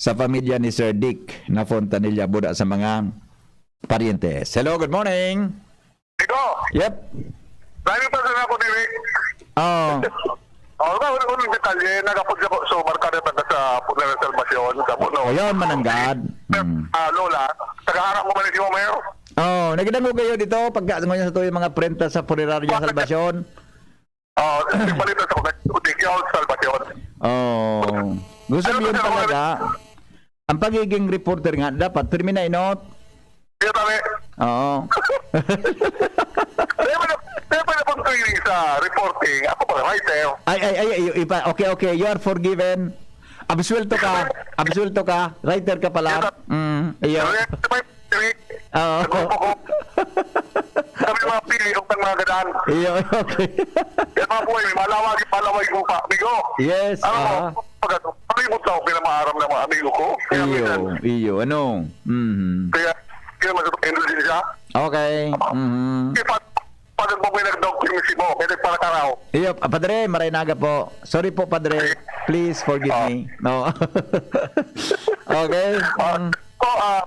sa pamilya ni Sir Dick na Fontanilla buda sa mga parientes. Hello, good morning. Iko, Yep. dahil pa sa ako ni Rick. Oh. Unang detalye, nagapod ako so markada taga sa Puno ng Salvacion, sa Puno. Ayun, mananggad. Lola, taga-harap mo ba ni si Mayor? Oh, nagdango kayo dito pagka ngayon sa tuwing mga prenta sa Punerarya Salvacion. Balita sa Udikyaw, Salvacion. Oh. Gusto mo yun talaga. Ang pagiging reporter nga dapat termina inot. Kaya tabi, Oo. kaya pa na pong training sa reporting, ako pa writer. Okay, you are forgiven. Absuelto ka. Writer ka pala. Iyo. Oo. Sabi mga pili, ang mga gadaan. Iyo, okay. Kaya mga buhay, malawag yung pa, amigo. Yes. Ano mo, pag-alimot ako pinamaaram ng mga amigo ko. Kaya minsan, Iyo, ano? kaya mag-energy siya. Okay. Kaya pag mo nag-document mo, kaya nagparakaraw. Iyo, Padre, Maraynaga po. Sorry po, Padre. Please forgive me. No. Okay.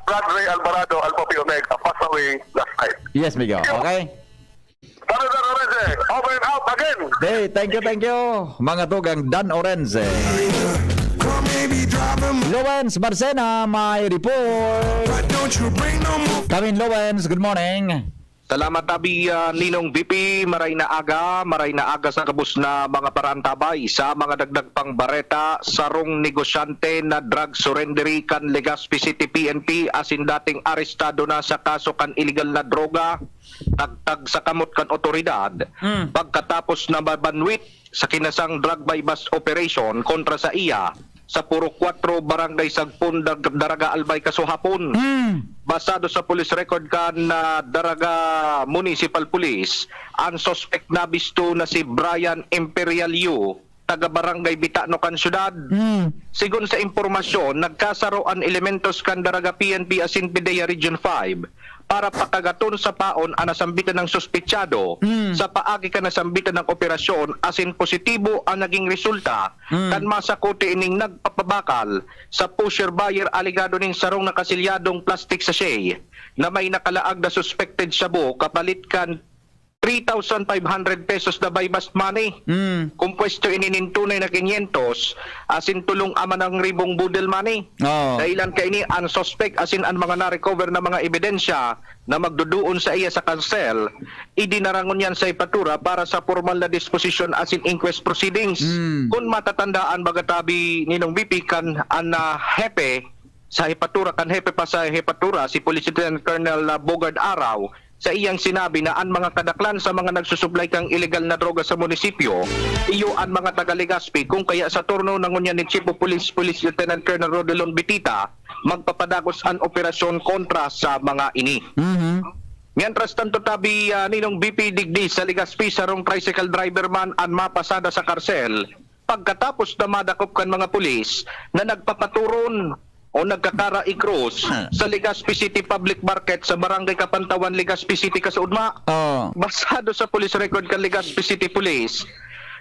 Brad Ray Alvarado, Alpha Pi Omega, passed away last night. Yes, Migo. Okay. Para sa Lorenze, over and out again. Hey, thank you. Mga tugang Dan Orense. Lowens Marcena, may report. Kevin Lowens, good morning. Salamat tabi Ninong VP, maray na aga sa kabus na mga parantabay sa mga dagdag pang bareta sarong negosyante na drug surrendery kan Legazpi City PNP asin dating arestado na sa kaso kan illegal na droga tagtag sa kamot kan otoridad pagkatapos na mabanwit sa kinasang drug by bust operation kontra sa iya sa puro 4 barangay Sagpon Daraga Albay Kasuhapon. Basado sa police record kan na Daraga Municipal Police, ang suspect na bisto na si Brian Imperial Yu, taga barangay Bitano kan syudad. Sigon sa impormasyon, nagkasaroan elementos kan Daraga PNP asin PDEA Region 5 para pakagaton sa paon ang nasambitan ng suspetsado sa paagi ka nasambitan ng operasyon asin positibo ang naging resulta kan masakote ining nagpapabakal sa pusher buyer aligado ning sarong nakasilyadong plastic sachet na may nakalaag na suspected shabu kapalit kan 3,500 pesos na by bust money. Kumpwesto ininintunay na 500 asin tulong ama ng ribong budel money. Dahilan kay ini ang suspect asin ang mga na-recover na mga ebidensya na magduduon sa iya sa kansel, idinarangon yan sa ipatura para sa formal na disposition asin inquest proceedings. Kung matatandaan bagatabi ninong BP kan ang hepe sa ipatura kan hepe pa sa ipatura si Police Lieutenant Colonel Bogard Araw sa iyang sinabi na ang mga kadaklan sa mga nagsusublay kang illegal na droga sa munisipyo, iyo ang mga taga Legazpi kung kaya sa turno ng unya ni Chief of Police Lieutenant Colonel Rodelon Bitita, magpapadagos ang operasyon kontra sa mga ini. Mientras tanto tabi ninong BP Digdi sa Legazpi sarong tricycle driver man ang mapasada sa karsel, pagkatapos na madakop kan mga pulis na nagpapaturon o nagkakara-i-cross sa Legazpi City Public Market sa Barangay Kapantawan, Legazpi City, Kasuudma. Basado sa police record kan Legazpi City Police,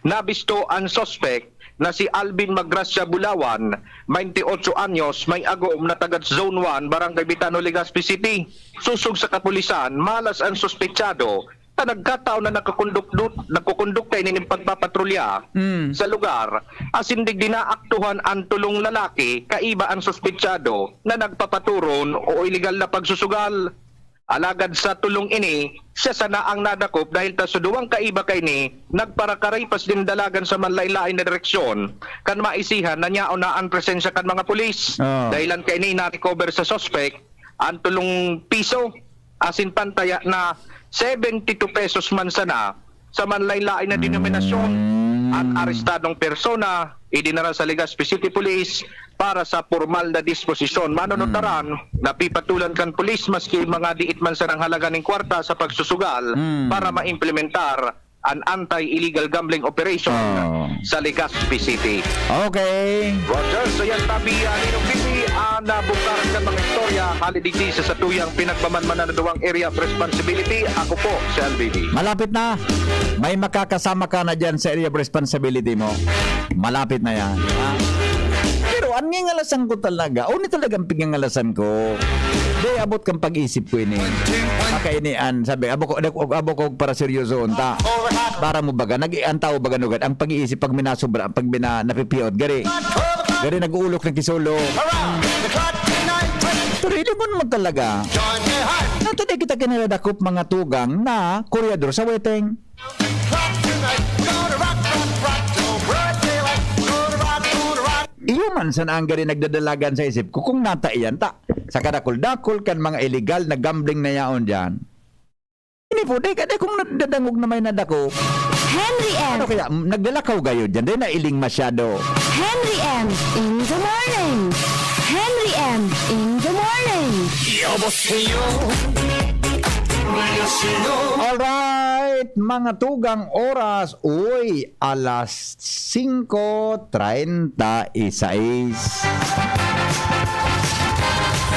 nabisto ang suspect na si Alvin Magracia Bulawan, 28 anyos, may agom na taga Zone 1, Barangay Bitano, Legazpi City. Susog sa kapulisan, malas ang suspetsado na nagkataon na nakukunduk kay nining pagpapatrolya sa lugar asin dig dinaaktuhan ang tulong lalaki kaiba ang suspetsado na nagpapaturon o illegal na pagsusugal. Alagad sa tulong ini, siya sana ang nadakop dahil tasuduang kaiba kay ni nagparakaripas din dalagan sa manlaylain na direksyon kan maisihan na niya na ang presensya kan mga pulis. Dahilan kay ni na-recover sa suspect ang tulong piso asin pantaya na 72 pesos man sana sa manlaylain na denominasyon. Ang arestadong persona idinara sa Legazpi City Police para sa formal na disposisyon. Manunutaran, napipatulan kan pulis maski mga diit man sa halaga ng kwarta sa pagsusugal para maimplementar an anti-illegal gambling operation sa Legazpi City. Okay. Roger, so yan tabi ninong Bibi nabukar sa mga istorya halidigdi sa satuyang pinagmamanmanan na duwang area of responsibility. Ako po si LBB. Malapit na. May makakasama ka na dyan sa area of responsibility mo. Malapit na yan. Pero Pangingalasan ko talaga. Uni talagang pangingalasan ko. Di, abot kang pag-isip ko ini. Makainian, sabi, abo ko para seryoso unta. Para mo baga, nag-iantaw baga nugad. Ang pag-iisip pag minasobra, pag napipiot, gari nag-uulok ng kisolo. Pero hindi mo naman talaga. Natali kita kiniladakop mga tugang na kuryador sa weteng. Iyo man sa ang gari nagdadalagan sa isip ko kung nataiyan ta. Sa kadakol-dakol kan mga illegal na gambling na yaon dyan. Hindi po, di kung nadadangog na may nadako. Henry M. Ano kaya, naglalakaw gayo dyan, di na iling masyado. Henry M. in the morning. Henry M. in the morning. Alright, mga tugang oras, uy, alas 5:36.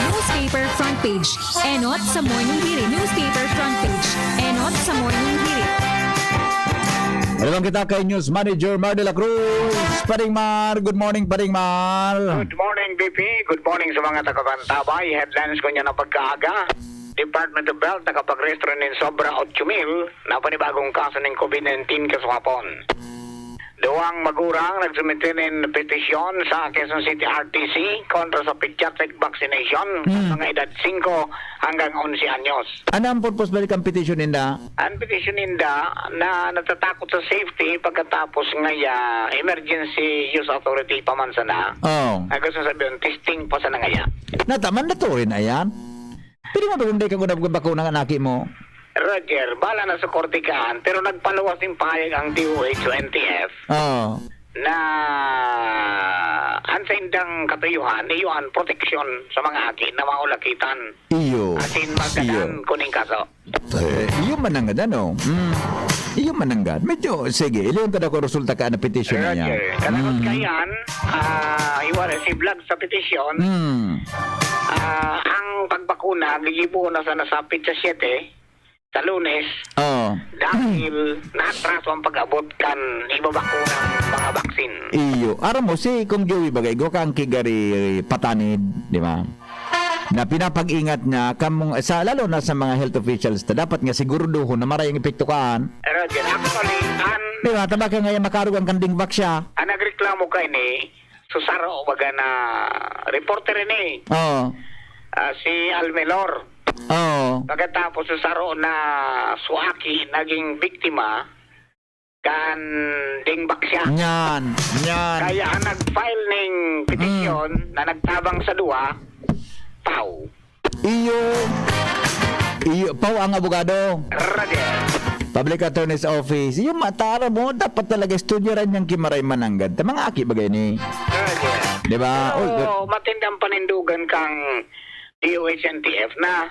Newspaper front page. Enot sa morning hirit. Newspaper front page. Enot sa morning hirit. Alam kita kay News Manager Mar de la Cruz. Paring Mar, good morning Paring Mar. Good morning, BP. Good morning sa mga taga-Bantabay. Headlines ko niya ng pagkaaga. Department of Health nakapag-restro ng sobra 8,000 na panibagong kaso ng COVID-19 kaswapon. Duwang magurang nagsumite ng petisyon sa Quezon City RTC kontra sa pediatric vaccination sa mga edad 5 hanggang 11 anyos. Ano ang purpose balik ang petition ninda? Ang petisyon ninda na natatakot sa safety pagkatapos ngaya emergency use authority pamansa na. Oh. Ang gusto sabihin, testing pa sa ngaya. Nataman na to rin, ayan. Pwede mo hindi ka gunab bakuna ng anak mo. Roger, bala na sa kortikaan pero nagpaluwas ng payag ang DOH o NTF Oh. na sa indang katuyuhan, iyuan proteksyon sa mga akin na maulakitan. Iyo. Asin magdagan kuning kaso. Iyo mananggad ano? Iyo mananggad. Medyo, sige, iliyon ka na ko resulta ka na petition na yan. Roger, kalagot kayan, iwan si vlog sa petisyon, ang pagbakuna, gigibo na sana sa pitsa 7, sa Lunes, Oh. dahil naatraso ang pag-abot kan ibabakuna mga baksin. Iyo. Aram mo, si kung Joey bagay, go kang kigari patanid, di ba? Na pinapag-ingat niya, kamong, lalo na sa mga health officials, dapat nga siguro doon na marayang epekto kaan. Roger, actually, Di ba, taba ka ngayon makarug ang kanding bak siya. ang nagreklamo kay ni Susaro, baga na reporter ni Oo. si Almelor. Oo. Pagkatapos Susaro na suaki, naging biktima, kan dingbak siya. Yan. Kaya ang nag-file ng petisyon na nagtabang sa duwa, pau. Iyo, pao ang abogado. Roger. Public Attorney's Office. Yung matara mo, dapat talaga estudyaran niyang kimaray mananggad. Mga aki bagay ni. Roger. Di ba? Pero matindang panindugan kang DOH-NTF na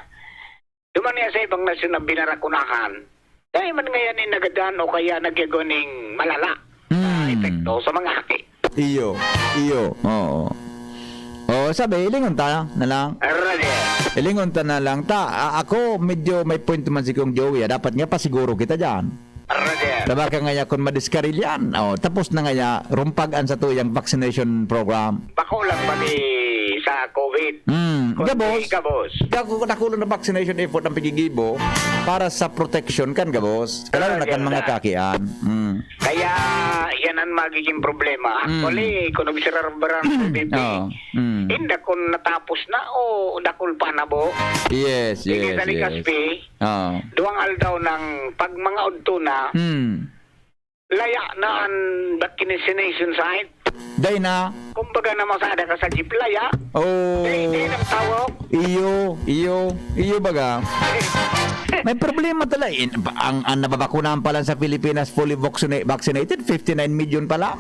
duman niya sa ibang nasyon na binarakunahan. Dahil man ngayon ay nagadan o kaya nagyagoning malala na epekto sa mga haki. Iyo. Oo. Oo, sabi, ilingon ta na lang. Roger. Ilingon ta na lang. Ako, medyo may point man si Kong Joey. Dapat nga pasiguro kita dyan. Roger. Diba ka ngaya kung madiskaril yan? Tapos na ngaya, rumpagan sa tuyang vaccination program. Bako lang ba ni sa COVID? Gabos. Gabos. Nakulo na vaccination effort ng pigigibo para sa protection kan, gabos. Kailangan na kan mga kakian. Kaya yan ang magiging problema. Actually, kung observeran sa BP, hindi kung natapos na o dakul pa na bo. Yes. Sige sa Ligaspi, duwang aldaw ng pag mga udto na, laya na ang vaccination site. Day na. Kumbaga na masada ka sa jeep laya. Oh. Day ng tawag. Iyo baga. May problema talaga. Ang nababakunahan pala sa Pilipinas fully vaccinated, 59 million pala.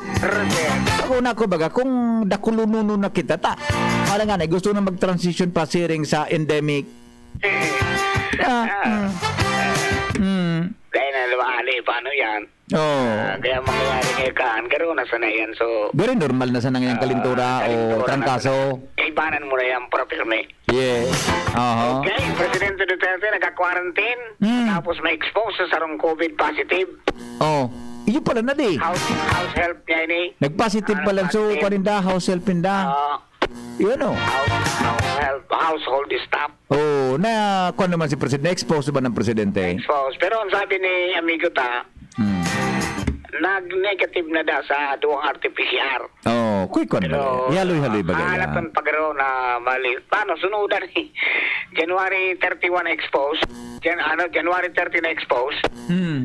Ako na ko baga, kung dakulununo na kita, wala nga na, gusto na mag-transition pa siring sa endemic. Dahil na lumahali, paano yan? Kaya mangyayari ngayon kaan, gano'n na sana yan. So, Gari normal na sa nangyayang kalintura o trangkaso. Kaibanan mo na yan, propirme. Yes. Okay, Presidente Duterte nagka-quarantine, tapos ma-expose sa sarong COVID positive. Iyo pala na di. House help niya ini. Nag-positive pala. So, paninda, house help pinda. Yun o. Household staff. Oh, na kung naman si Presidente, expose ba ng Presidente? Exposed. Pero ang sabi ni amigo ta, Hmm. nag-negative na daw sa duwang RT-PCR. Oh, quick one Pero, ba? Ihaloy-haloy ba gaya? halapan pagaro na mali. Paano, sunudan ni January 31 exposed. January 30 na exposed.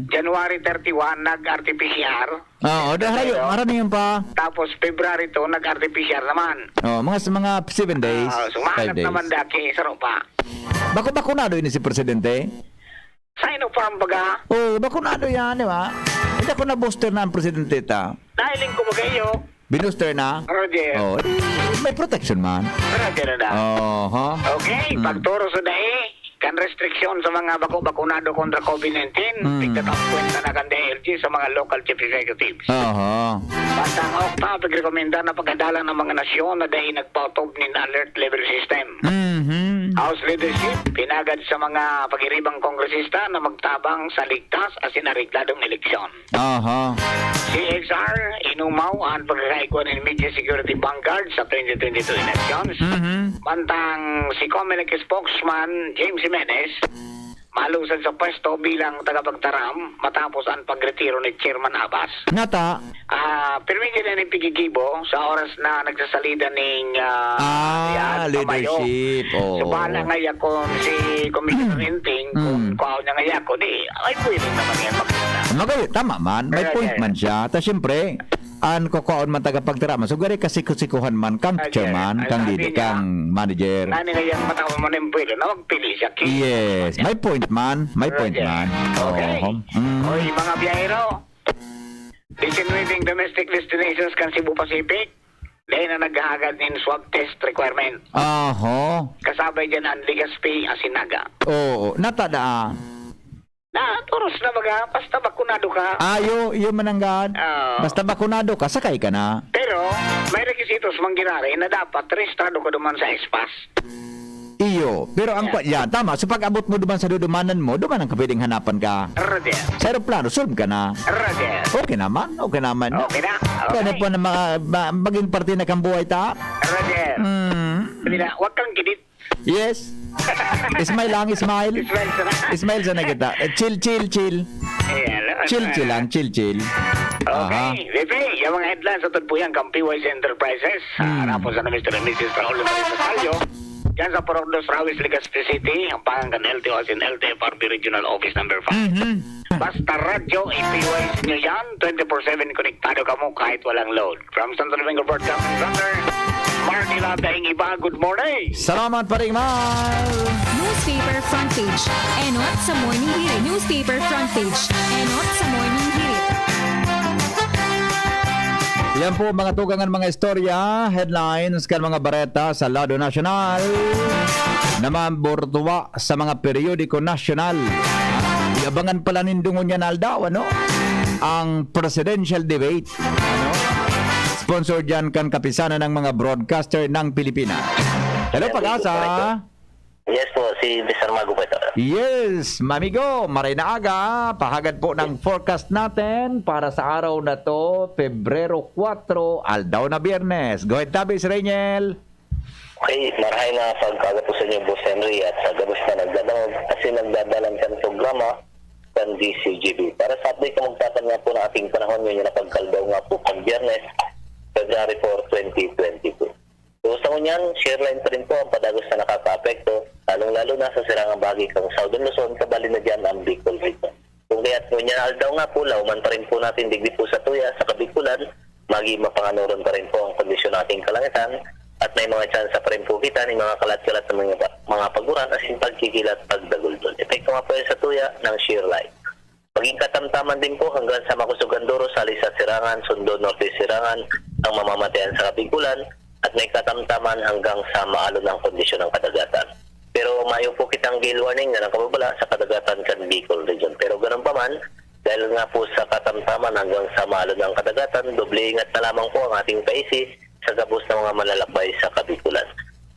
January 31 nag-RT-PCR. Oo, dahil marami yun pa. Tapos February 2 nag-RT-PCR naman. Oh, mga 7 days. Sumahanap 5 days. naman daki sa ropa. Bakunado yun si Presidente? Sinopharm baga. Oh, bakunado yan, di ba? Hindi ako na-booster na ang Presidente ta. Dahiling ko magayo. Binooster na? Roger. Oh, may protection man. Roger na. Oh, ha? Okay, pagturo sa dae, kan restriksyon sa mga bakunado kontra COVID-19, tigtatap kwenta na kan DLG sa mga local chief executives. Aha. Basta ang OCTA, pagrekomenda na pagkadala ng mga nasyon na dahil nagpautob ni alert level system. Mhm. House leadership, pinagad sa mga pag-iribang kongresista na magtabang sa ligtas at sinarigladong eleksyon. Aha. CXR, inumaw ang pagkakaikuan ng media security vanguard sa 2022 elections. Mantang si COMELEC spokesman James Jimenez malusad sa pwesto bilang tagapagtaram matapos ang pagretiro ni Chairman Abbas. Ngata. Permit na ni Pigigibo sa oras na nagsasalida ng Leadership. Oh. So bahala ngaya ko si Commissioner Inting kung kuhaw niya ngaya ko, di ay pwede naman yan makita. Magalit, tama man. May Yeah, point yeah. man siya. Ta siyempre, an kokoon man tagapagtira. So gari kasikuhan man kang Yeah, chairman, yeah. kang Sabi leader, niya, kang manager. Nani ngaya matawag mo ng pwede na magpili siya. Yes, may point man. May point Roger. man. Okay. Mm. Oy, mga biyahero. Disinwaving domestic destinations kan Cebu Pacific. Dahil na naghahagad ng swab test requirement. Aho. Kasabay dyan ang Legazpi Asinaga. Oo, natada. Turos na baga, basta bakunado ka. Ayo, iyo mananggad. Oo. Basta bakunado ka, sakay ka na. Pero, may requisitos manggirari na dapat registrado ka duman sa EXPAS. Iyo. Pero ang yan, tama. So pag abot mo duman sa dudumanan mo, duman ang kapwedeng hanapan ka. Roger. Sa aeroplano, solve ka na. Roger. Okay naman. Okay naman. Okay na. Kaya Okay. po na maging parte na kang buhay ta. Roger. Sabi na, huwag kang gidit. Yes. Smile lang, smile. Israel sa na. Smile sa na kita. Chill. Chill lang, chill. Okay, Vivi, yung mga headlines sa tagpuyan kang PYC Enterprises, harapon sa na Mr. and Mrs. Raul Marisa Salyo, yan sa Porokdos, Rawis, Legazpi City, ang pangangan LTO as in LTFRB Regional Office number 5. Basta radyo, i-PYC nyo yan, 24/7 konektado ka mo kahit walang load. From Central Domingo Broadcasting Center, Marnila, Daing Iba, good morning! Salamat pa rin, Mal. Newspaper front page. Enot sa Morning Hirit. Newspaper front page. Enot sa Morning Hirit. Yan po mga tugangan mga istorya, headlines kan mga bareta sa Lado Nacional na mambortuwa sa mga periodiko nasyonal. Iabangan pala nindungon niya na aldaw, ano? Ang presidential debate. Ano? Sponsor dyan kan kapisanan ng mga broadcaster ng Pilipinas. Hello, Pag-asa. Yes po, si Mr. Mago po ito. Yes, mamigo, maray na aga. Pahagad po ng forecast natin para sa araw na to, Pebrero 4, aldaw na Biyernes. Go ahead, Tabis, Reynel. Okay, marahay na pagkaga po sa inyo, Boss Henry, at sa gabos na nagdadalog kasi nagdadalang kan programa ng DCGB. Para sa update na magtatanya po ng ating panahon ngayon na pagkaldaw nga po pang Biyernes, February 4, 2022. So sa ngunyan, share line pa rin po ang padagos na nakaka-apekto, lalong-lalo na sa sirangang bahagi kang Southern Luzon, kabali na dyan ang Bicol region. Kung kaya't ngunyan aldaw nga po, lauman pa rin po natin digdi po sa tuya, sa Kabikulan, magi mapanganoron pa rin po ang kondisyon nating kalangitan, at may mga tsansa pa rin po kita ng mga kalat-kalat ng mga paguran as in pagkikilat pagdaguldol. Epekto nga po yun sa tuya ng shear line. Maging katamtaman din po hanggang sa Makusuganduro, Salisat Sirangan, Sundo, Norte Sirangan, ang mamamatayan sa Kabikulan, at may katamtaman hanggang sa maalon ng kondisyon ng kadagatan. Pero mayo po kitang gale warning na nakababala sa kadagatan kan Bicol region. Pero ganun pa man, dahil nga po sa katamtaman hanggang sa maalon ng kadagatan, doble ingat na lamang po ang ating paisi sa gabos ng mga malalakbay sa Kabikulan.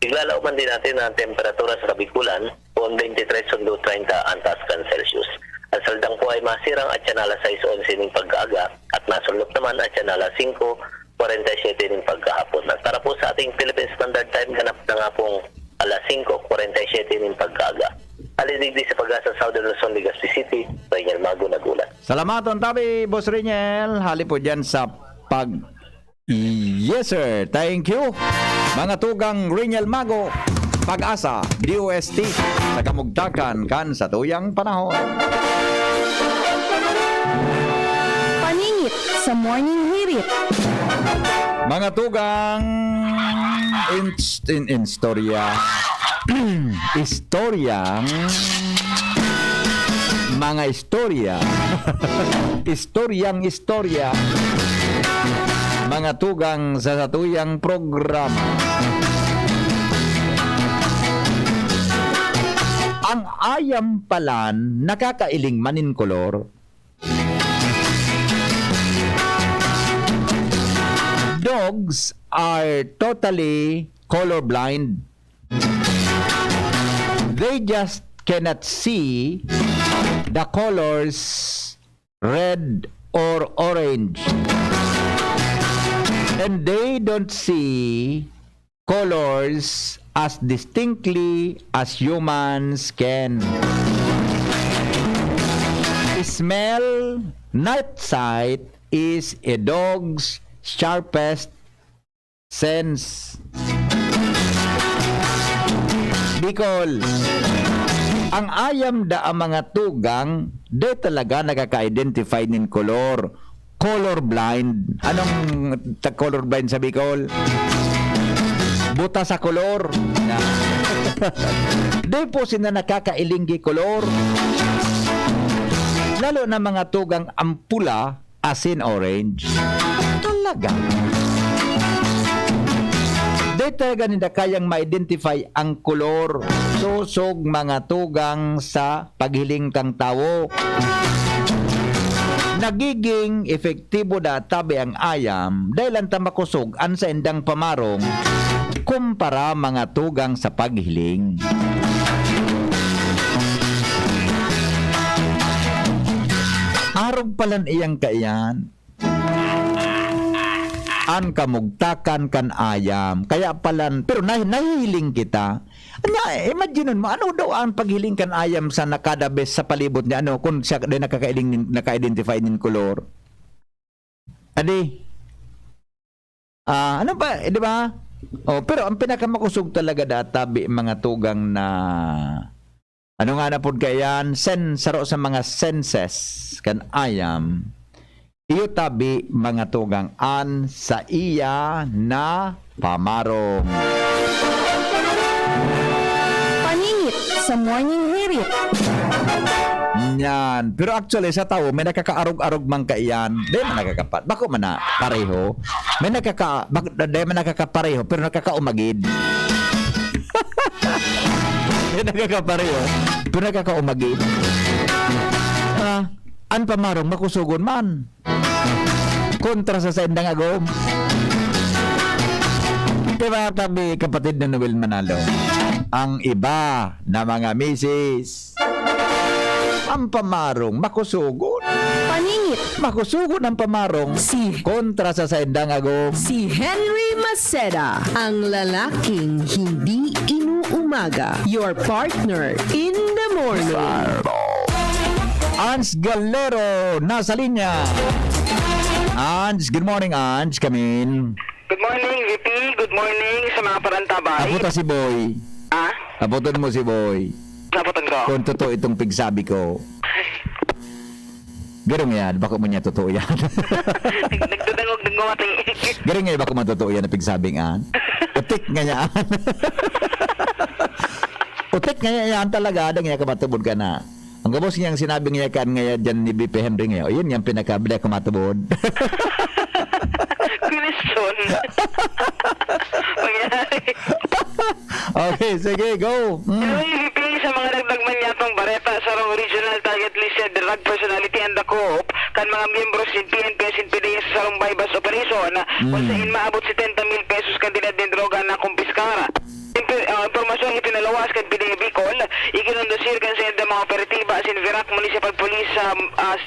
Iglalauman din natin ang temperatura sa Kabikulan, noong 23 sundo 30 antas kan Celsius. Ang saldang po ay masirang at yan alas 6:11 ng pag-aaga at masulok naman at yan alas 5:45 5:47 ng pagkahapon. Para po sa ating Philippine Standard Time, ganap na nga pong alas 5:47 ng pagkaga. Alidigdi sa Pag-asa Southern Luzon, Legazpi City, Rainiel Mago nagulat. Salamaton tabi, Boss Riniel. Hali po dyan sa pag... Yes, sir. Thank you. Mga tugang Riniel Mago, Pag-asa, DOST, sa kamugtakan kan sa tuyang panahon. Paningit sa morning hirit. Mga tugang in istorya istoryang mga istorya istorya mga tugang sa satuyang programa. Ang ayam palan nakakailing manin kolor. Dogs are totally colorblind. They just cannot see the colors red or orange. And they don't see colors as distinctly as humans can. Smell, not sight, is a dog's sharpest sense. Bicol, ang ayam da ang mga tugang, de talaga nakaka-identify ng color. Colorblind. Anong colorblind sa Bicol? Buta sa kolor. De po sila nakakailinggi kolor. Lalo na mga tugang ampula, asin orange. Talaga. Di talaga nila kayang ma-identify ang kolor. Susog mga tugang sa paghiling kang tawo. Nagiging efektibo da tabi ang ayam dahil ang tamakusog an sa indang pamarong kumpara mga tugang sa paghiling. Arog palan iyang kaiyan. An kamugtakan kan ayam. Kaya palan, pero nahihiling kita. Imagine mo, ano daw ang paghiling kan ayam sa nakadabes sa palibot niya? Ano, kung siya din naka-identify ng kolor. Adi, ano ba, di ba? Oh, pero ang pinakamakusog talaga databi mga tugang na ano nga na po kayan, saro sa mga senses kan ayam. Iyo tabi mga tugang an sa iya na pamarong. Paningit sa morning hirit. Yan. Pero actually sa tao may nakakaarog-arog man kaiyan. Di man nakakapat. Bako man na pareho. May di man nakakapareho pero nakakaumagid. May nakakapareho pero nakakaumagid. An pamarong makusugon man. Kontra sa sendang agom. Diba tabi kapatid na Noel Manalo? Ang iba na mga misis, ang pamarong makusugon. Paningit Makusugon ang pamarong kontra sa sendang agom. Si Henry Maceda, ang lalaking hindi inuumaga. Your partner in the morning. Ans Galero, nasa linya. Ans, good morning, Ans. Come in. Good morning, VP. Good morning sa mga parantabay. Abuta si Boy. Ah? Abutan mo si Boy. Naputan ko. Kung totoo itong pigsabi ko. Garong yan, bako mo niya totoo yan. Nagdudangog ng gumati. Garong yan, bako mo totoo yan na pigsabing an. Utik nga yan. Utik nga yan talaga, adang niya kamatubod ka na. Ang gabos niyang sinabi niya kan ngayon dyan ni BP Henry ngayon, yun yung pinakabila kamatubod. Kiniston. Magyari. Okay, sige, go. Hello, VP, sa mga nagdagmanyatong bareta sa rong regional target listed drug personality and the co-op kan mga miyembros in PNPS in PDS sa rong bypass operation kung saan maabot 70,000 pesos kandidat din droga na kumpiskara. Impormasyon ipinalawas kan PDA Bicol, ikinundosir kan sa mga operatiba sa Virac Municipal Police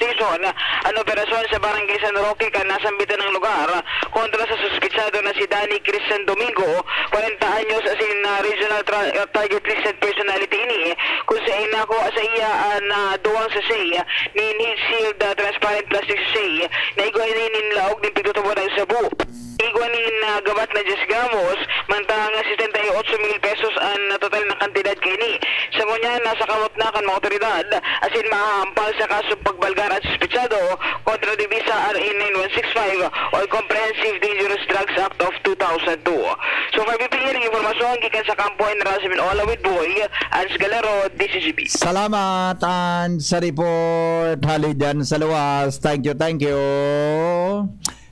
Station ang operasyon sa Barangay San Roque kanasambitan ng lugar kontra sa suspitsado na si Danny Christian Domingo, 40 anyos asin regional target listed personality ini kung sa inako sa iya na duwang sa say ni heat sealed transparent plastic say na igwanin laog ng pitutubo ng sabu. Igwanin gabat na Diyos Gamos, mantang 78,000 pesos ang total na kantidad kini. Sa ngunyan, nasa kamot na kan mga otoridad, asin mahahampal sa kasong pagbalgar at suspitsado kontra Divisa RA 9165 o Comprehensive Dangerous Drugs Act of 2002. So, mabipiling informasyon gikan sa kampo ay narasamin Ola with Boy, Ans Galero, DCGP. Salamat an sa report. Hali dyan sa luwas. Thank you, thank you.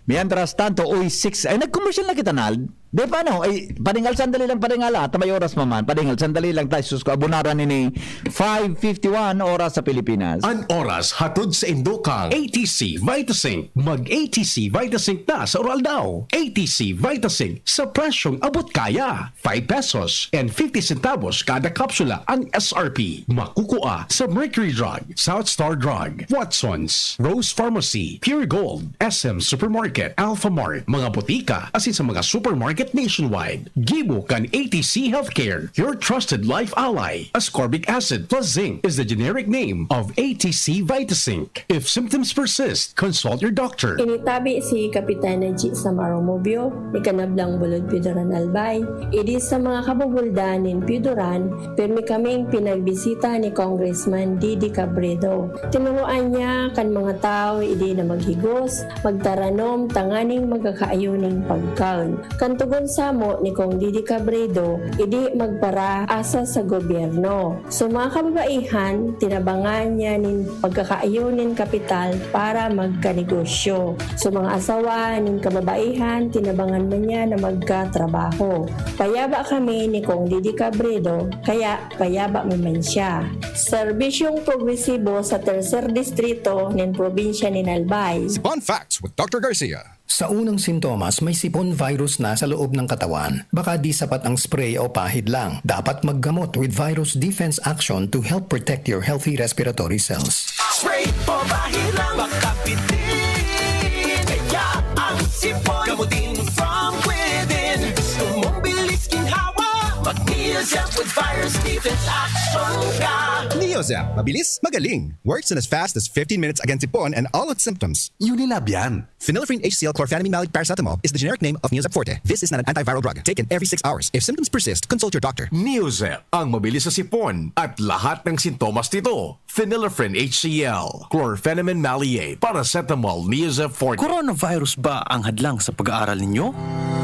Mientras tanto, uy, 6, ay nag-commercial na kita, Nald. Di paano? Ay, paningal, sandali lang paningal. At may oras maman. Paningal, sandali lang tayo. Susko, abunaran ni 5:51 oras sa Pilipinas. An oras hatod sa Indokang ATC Vitasync. Mag-ATC Vitasync na sa oral daw. ATC Vitasync sa presyong abot kaya. 5 pesos and 50 centavos kada kapsula ang SRP. Makukuha sa Mercury Drug, South Star Drug, Watson's, Rose Pharmacy, Pure Gold, SM Supermarket, Alpha Mart, mga butika, asin sa mga supermarket nationwide. Gibo kan ATC Healthcare, your trusted life ally. Ascorbic acid plus zinc is the generic name of ATC Vitasync. If symptoms persist, consult your doctor. Initabi si Kapitana G. Samaro Mobio, ni Kanablang Bulod Pidoran Albay. Idi sa mga kabubuldan ni Pidoran, permi kaming pinagbisita ni Congressman Didi Cabredo. Tinuruan niya kan mga tao idi na maghigos, magtaranom, tanganing magkakaayuning pagkaon. Kantugon samo ni Kong Didi Cabredo, idi magpara asa sa gobyerno. So mga kababaihan, tinabangan niya nin pagkakaayunin kapital para magkanegosyo. So mga asawa nin kababaihan, tinabangan man niya na magkatrabaho. Payaba kami ni Kong Didi Cabredo, kaya payaba man siya. Serbisyong progresibo sa tercer distrito nin probinsya ni Albay. Fun Facts with Dr. Garcia. Sa unang sintomas, may sipon virus na sa loob ng katawan. Baka di sapat ang spray o pahid lang. Dapat maggamot with Virus Defense Action to help protect your healthy respiratory cells. Spray o pahid lang, baka pitin. Kaya ang sipon, gamutin from within. Gusto mong bilis ginhawa, mag-Neozep with Virus Defense Action ka. Neozep, mabilis, magaling. Works in as fast as 15 minutes against sipon and all its symptoms. Unilab yan. Phenylephrine HCl chlorphenamine malic paracetamol is the generic name of Neozep Forte. This is not an antiviral drug. Taken every 6 hours. If symptoms persist, consult your doctor. Neozep, ang mabilis sa sipon at lahat ng sintomas nito. Phenylephrine HCl, chlorphenamine maleate, paracetamol, Neozep Forte. Coronavirus ba ang hadlang sa pag-aaral ninyo?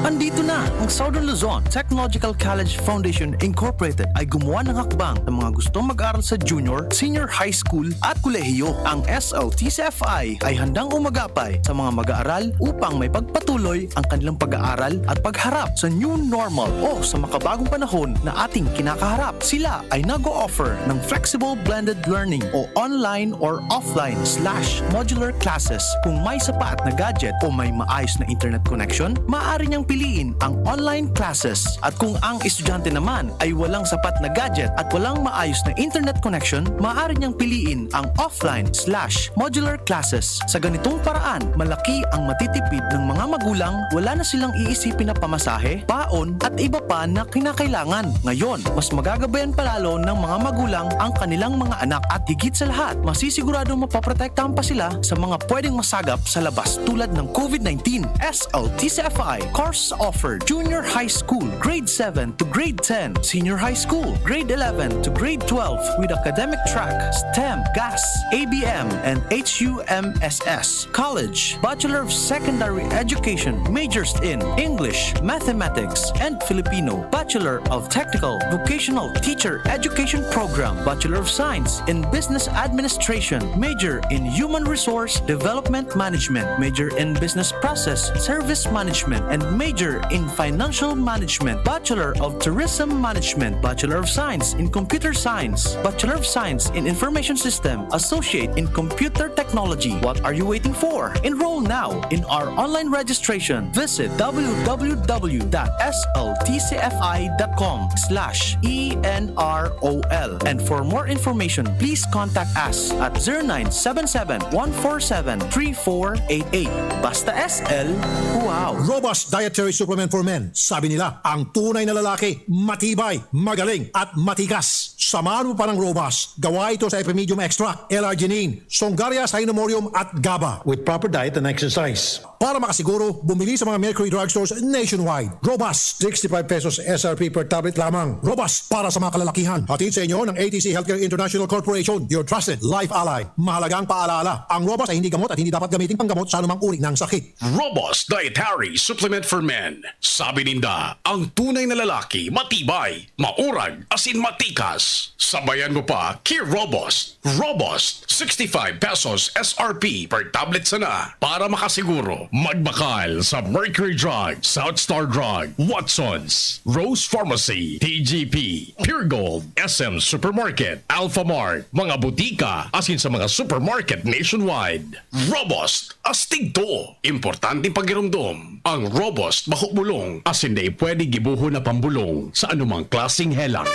Andito na ang Southern Luzon Technological College Foundation Incorporated ay gumawa ng hakbang sa mga gustong mag-aral sa junior, senior high school at kolehiyo. Ang SLTCFI ay handang umagapay sa mga mag-aaral upang may pagpatuloy ang kanilang pag-aaral at pagharap sa new normal o sa makabagong panahon na ating kinakaharap. Sila ay nag-o-offer ng flexible blended learning o online or offline/modular classes. Kung may sapat na gadget o may maayos na internet connection, maaari niyang piliin ang online classes. At kung ang estudyante naman ay walang sapat na gadget at walang maayos na internet connection, maaari niyang piliin ang offline/modular classes. Sa ganitong paraan, malaki ang matitipid ng mga magulang, wala na silang iisipin na pamasahe, paon at iba pa na kinakailangan. Ngayon, mas magagabayan palalo ng mga magulang ang kanilang mga anak at higit sa lahat, masisiguradong mapaprotektahan pa sila sa mga pwedeng masagap sa labas tulad ng COVID-19. SLTCFI course offered Junior High School, Grade 7 to Grade 10, Senior High School, Grade 11 to Grade 12 with academic track, STEM, GAS, ABM, and HUMSS. College, Bachelor of Secondary Education, majors in English, Mathematics, and Filipino. Bachelor of Technical Vocational Teacher Education Program, Bachelor of Science in Business Administration, major in Human Resource Development Management, major in Business Process Service Management, and major in Financial Management. Bachelor of Tourism Management, Bachelor of Science in Computer Science, Bachelor of Science in Information System, Associate in Computer Technology. What are you waiting for? Enroll now in our online registration. Visit www.sltcfi.com/ENROL. And for more information, please contact us at 0977-147-3488. Basta SL, wow! Robust Dietary Supplement for Men. Sabi nila, ang tunay na lalaki, matibay, magaling, at matikas. Samahan mo pa ng Robust. Gawa ito sa Epimedium Extract, L-arginine, Songaria Cynomorium at GABA with proper diet and exercise. Para makasiguro, bumili sa mga Mercury Drugstores nationwide. Robust, 65 pesos SRP per tablet lamang. Robust para sa mga kalalakihan. Hatid sa inyo ng ATC Healthcare International Corporation, your trusted life ally. Mahalagang paalala, ang Robust ay hindi gamot at hindi dapat gamitin panggamot sa anumang uri ng sakit. Robust Dietary Supplement for Men. Sabi ninda, ang tunay na lalaki, matibay, maurag, asin matikas. Sabayan mo pa, Key Robust. Robust, 65 pesos SRP per tablet sana. Para makasiguro, magbakal sa Mercury Drug, South Star Drug, Watsons, Rose Pharmacy, TGP, Pure Gold, SM Supermarket, Alpha Mart, mga butika, asin sa mga supermarket nationwide. Robust, astig to. Importante pagirumdom. Ang Robust mahubulong, asin na pwede gibuho na pambulong sa anumang klaseng helang.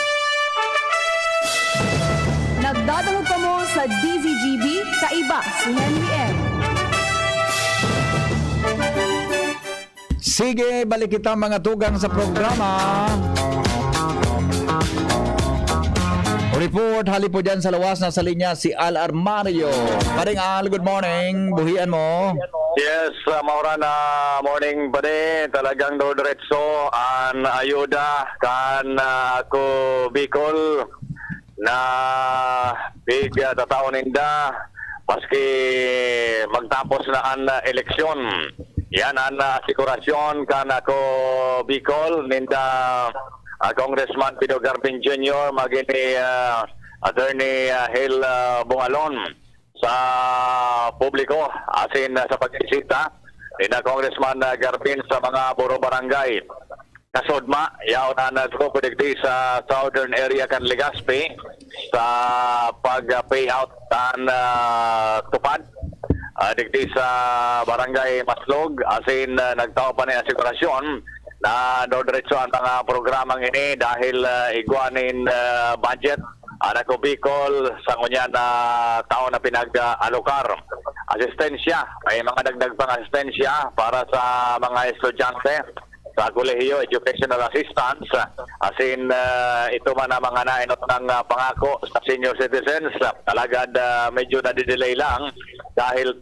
Nagdadahog ka mo sa DZGB, kaiba si Henry M. Sige, balik kita mga tugang sa programa. Report, hali po dyan sa lawas na sa linya si Al Armario. Paring Al, good morning. Buhian mo. Yes, maura na morning ba talagang do diretso an ayuda kan ako Bicol na big tataon ninda paski magtapos na ang eleksyon. Yan ang asigurasyon kan ako Bicol ninda Congressman Pino Garpin Jr. magini Attorney Hale Bungalon sa publiko asin sa pagbisita ni na Congressman Garpin sa mga buro barangay. Kasudma, yaw na nagkukudigdi sa southern area kan Legazpi sa pag-payout tan tupad. Digdi sa barangay Maslog asin nagtao pa ni asigurasyon na do-diretso ang mga programang ini dahil iguanin budget Anako Bicol sa ngunyan na taon na pinag-alokar. Asistensya, may mga dagdag pang asistensya para sa mga estudyante sa kolehiyo, educational assistance. Asin ito man ang mga nainot ng pangako sa senior citizens. Talagad medyo nadidelay lang dahil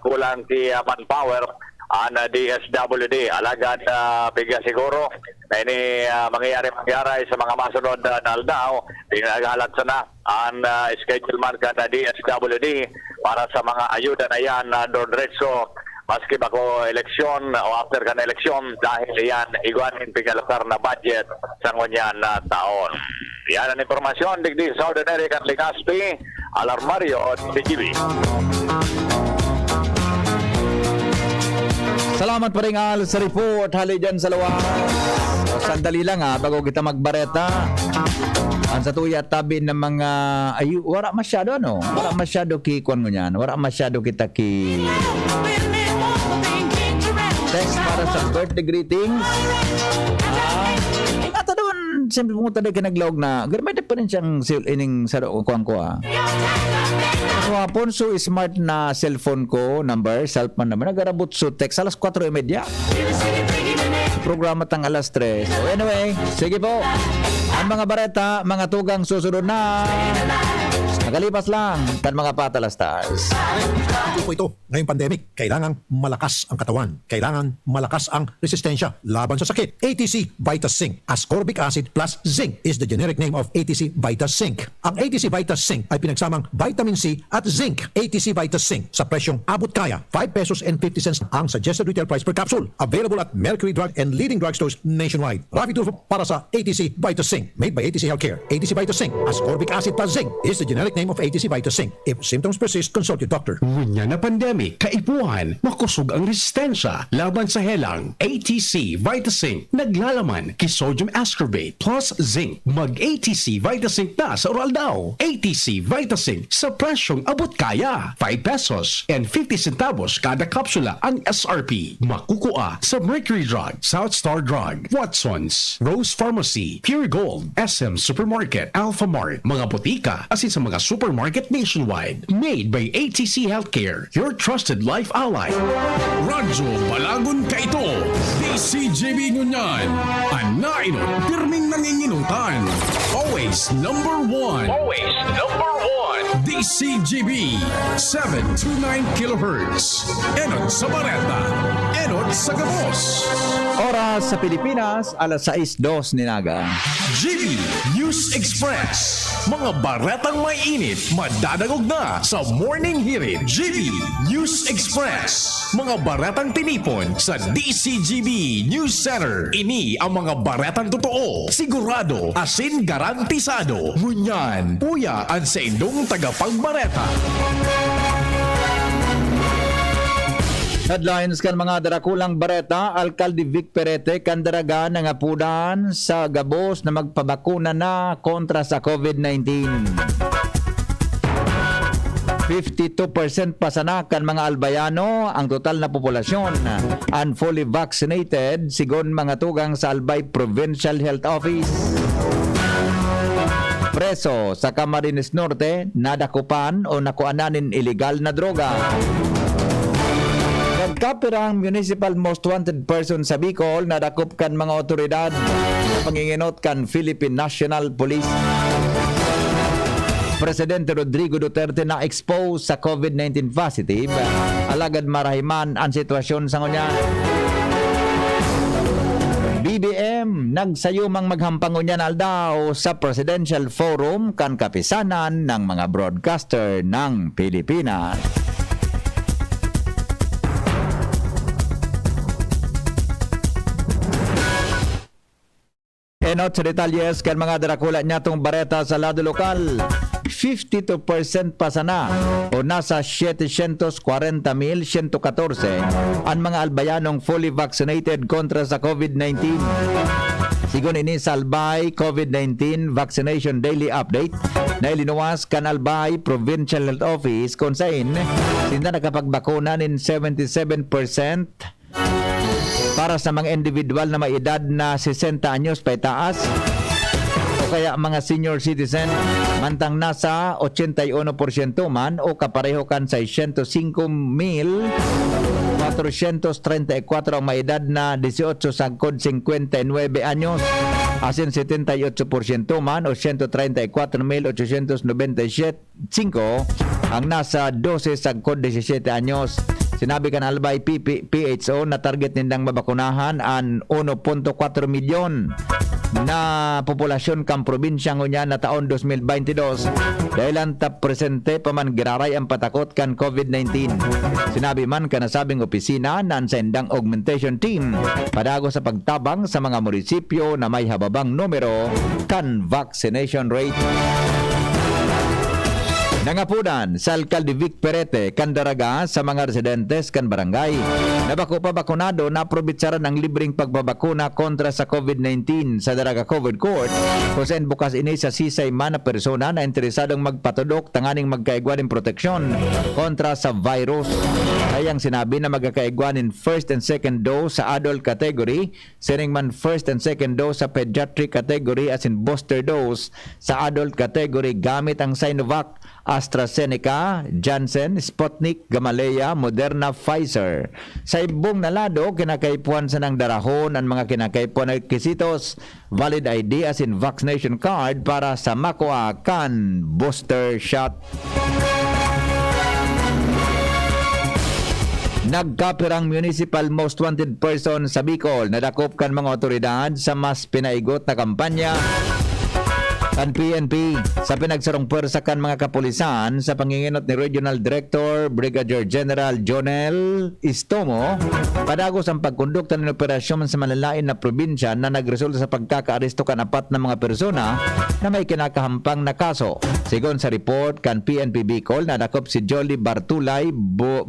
kulang ti manpower ang DSWD. Alagad bigla siguro na ini mangyayari sa mga masunod na aldaw. Pinagalat sana ang schedule man ka na DSWD para sa mga ayuda na yan na Dordretso maski bako eleksyon o after ka na eleksyon dahil yan iguanin pigalakar na budget sa ngunyan na taon. Yan ang informasyon digdi sa Southern Area kan Legazpi, Alarmario at CGB. Salamat pa rin Al sa report. Hali dyan sa lawas. Sandali lang bago kita magbareta. Ang sa tuya tabi ng mga wala masyado wala masyado ki kuan mo yan. Wala masyado kita ki text para sa birthday greetings. Ata doon siyempre mo tayo kinaglog na gamay pa rin siyang ining sa kuan ko Hapon so smart na cellphone ko cellphone number nagarabot so text alas 4:30. Programa tang alas 3. So anyway, sige po. Ang mga bareta, mga tugang susunod na. Nakalipas lang kan mga patalastas. Ito, ngayong pandemic, kailangan malakas ang katawan. Kailangan malakas ang resistensya laban sa sakit. ATC Vitas Zinc. Ascorbic acid plus zinc is the generic name of ATC Vitas Zinc. Ang ATC Vitas Zinc ay pinagsamang vitamin C at zinc. ATC Vitas Zinc sa presyong abot kaya. 5 pesos and 50 cents ang suggested retail price per capsule. Available at Mercury Drug and leading drugstores nationwide. Rafi Tulfo para sa ATC Vitas Zinc. Made by ATC Healthcare. ATC Vitas Zinc. Ascorbic acid plus zinc is the generic name of ATC VitaSync. If symptoms persist, consult your doctor. Ngunya na pandemic, kaipuhan, makusog ang resistensya laban sa helang. ATC VitaSync, naglalaman kay sodium ascorbate plus zinc. Mag-ATC VitaSync na sa oral daw. ATC VitaSync sa presyong abot kaya. 5 pesos and 50 centavos kada kapsula ang SRP. Makukuha sa Mercury Drug, South Star Drug, Watson's, Rose Pharmacy, Pure Gold, SM Supermarket, Alpha Mart, mga botika, asin sa mga supermarket nationwide. Made by ATC Healthcare, your trusted life ally. Radyo Balagon ka ito. DCJB Ngunyan. Anainot, pirming nanginginutan. Always number one. Always number one. DCGB 729 kHz. Enot sa Bareta. Enot sa Gabos. Oras sa Pilipinas, alas 6:02 ninaga. GB News Express. Mga baretang may init, madadagog na sa Morning Hirit. GB News Express. Mga baretang tinipon sa DCGB News Center. Ini ang mga baretang totoo, sigurado, asin garantisado. Ngunyan, puyaan sa indong tagapagbareta. Headlines kan mga darakulang bareta, Alcalde Vic Perete kandaraga ng apudan sa Gabos na magpabakuna na kontra sa COVID-19. 52% pasanakan mga albayano ang total na populasyon and fully vaccinated sigon mga tugang sa Albay Provincial Health Office. Preso sa Camarines Norte nadakupan o nakuananin illegal na droga. Nagkapirang municipal most wanted person sa Bicol na dakop kan mga otoridad sa panginginot kan Philippine National Police. Presidente Rodrigo Duterte na expose sa COVID-19 positive, alagad marahiman ang sitwasyon sa ngunya. BBM nagsayumang maghampangunyan aldaw sa Presidential Forum kan kapisanan ng mga broadcaster ng Pilipinas. Enot sa detalyes kan mga darakula niya itong bareta sa lado lokal. 52% pasana o nasa 740,114 ang mga albayanong fully vaccinated kontra sa COVID-19. Sigon ini sa Albay COVID-19 Vaccination Daily Update na ilinuwas kan Albay Provincial Health Office kung saan sinda nakapagbakuna nin 77% para sa mga individual na may edad na 60 anyos pa itaas o kaya mga senior citizen, mantang nasa 81% man o kapareho kan 605,434 ang may edad na 18 sagkod 59 anyos, asin 78% man o 134,895 ang nasa 12 sagkod 17 anyos. Sinabi kan Albay PHO na target nindang mabakunahan ang 1.4 milyon na populasyon kang probinsya ngunya na taon 2022 dahil ang presente pa man giraray ang patakot kan COVID-19. Sinabi man ka nasabing opisina na sa indang augmentation team padago sa pagtabang sa mga munisipyo na may hababang numero kan vaccination rate. Nangapunan sa Alcalde Vic Perete kandaraga sa mga residentes kan barangay na bako pa bakunado na probitsaran ang libreng pagbabakuna kontra sa COVID-19 sa Daraga COVID Court kung saan bukas ini sa sisay man na persona na interesadong magpatudok tanganing magkaigwaning proteksyon kontra sa virus. Ayang sinabi na magkakaigwanin first and second dose sa adult category, sining man first and second dose sa pediatric category as in booster dose sa adult category gamit ang Sinovac, AstraZeneca, Janssen, Sputnik, Gamaleya, Moderna, Pfizer. Sa ibong nalado, kinakaipuan sa nang darahon ang mga kinakaipuan na rekisitos, valid ID as in vaccination card para sa makuha kan booster shot. Nagkapirang municipal most wanted person sa Bicol na dakop kan mga otoridad sa mas pinaigot na kampanya Kan PNP sa pinagsarong pwersa kan mga kapulisan sa panginginot ni Regional Director Brigadier General Jonel Istomo padagos ang pagkondukta ng operasyon sa malalain na probinsya na nagresulta sa pagkakaaresto kan 4 na mga persona na may kinakahampang na kaso. Sigon sa report kan PNP Bicol, nadakop si Jolly Bartulata,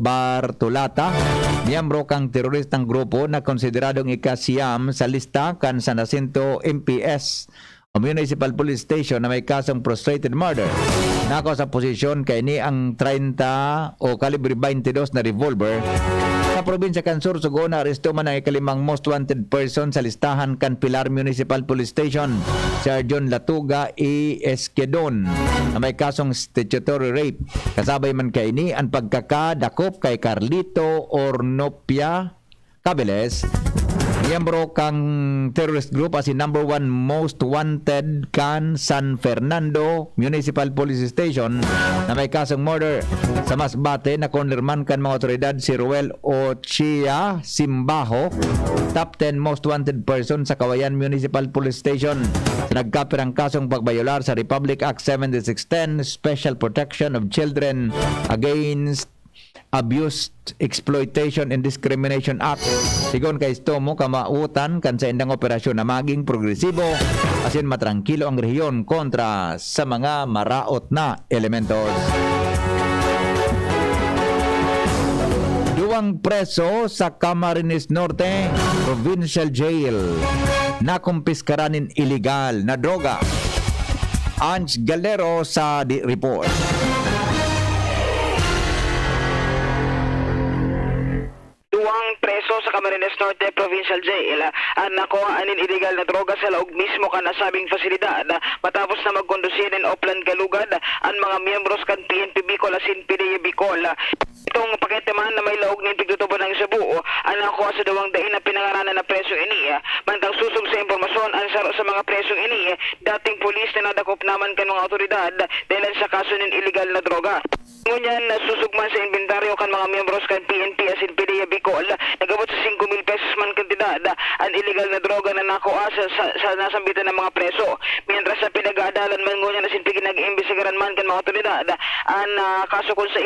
miyembro kang teroristang grupo na konsideradong ikasiyam sa lista kan San Jacinto MPS o Municipal Police Station na may kasong frustrated murder. Nako sa posisyon kay ni ang 30 o kalibre 22 na revolver sa probinsya kan Sorsogon na aresto man ang ikalimang most wanted person sa listahan kan Pilar Municipal Police Station, Sergeant Latuga E. Esquedon na may kasong statutory rape. Kasabay man kay ni ang pagkakadakop kay Carlito Ornopia Cabeles, miyembro kang terrorist group as in number 1 most wanted kan San Fernando Municipal Police Station na may kasong murder. Sa Masbate na konlirman kan mga otoridad si Ruel Ochia Simbaho, top 10 most wanted person sa Kawayan Municipal Police Station sa nagkapir ang kasong pagbayolar sa Republic Act 7610 Special Protection of Children Against Abuse, Exploitation and Discrimination Act. Sigon kay Istomo, kamautan kan sa indang operasyon na maging progresibo asin matrangkilo ang rehiyon kontra sa mga maraot na elementos. Duwang preso sa Camarines Norte Provincial Jail na kumpiskaranin illegal na droga. Ange Galero sa report. Duwang preso sa Camarines Norte Provincial Jail ang nakuha anin illegal na droga sa laog mismo kan nasabing fasilidad matapos na magkondusir in Oplan Galugad ang mga miyembros kan PNP Bicol asin PDE Bicol. Itong pakete man na may laog ng pigtutubo ng Cebu ang nakuha sa duwang dain na pinangaranan na preso ini. Mantang susog sa impormasyon ang saro sa mga preso ini, dating pulis na nadakop naman kan mga otoridad dahil sa kaso ng illegal na droga. Ngunyan nasusugman sa inventaryo kan mga miyembros kan PNP asin PDE Bicol, nagabot sa 5,000 pesos man kantidad ang illegal na droga na nakuha sa nasambitan ng mga preso. Mientras sa pinag-aadalan man ngunyan asin pinag-imbestigaran man kan mga otoridad ang kaso kung sa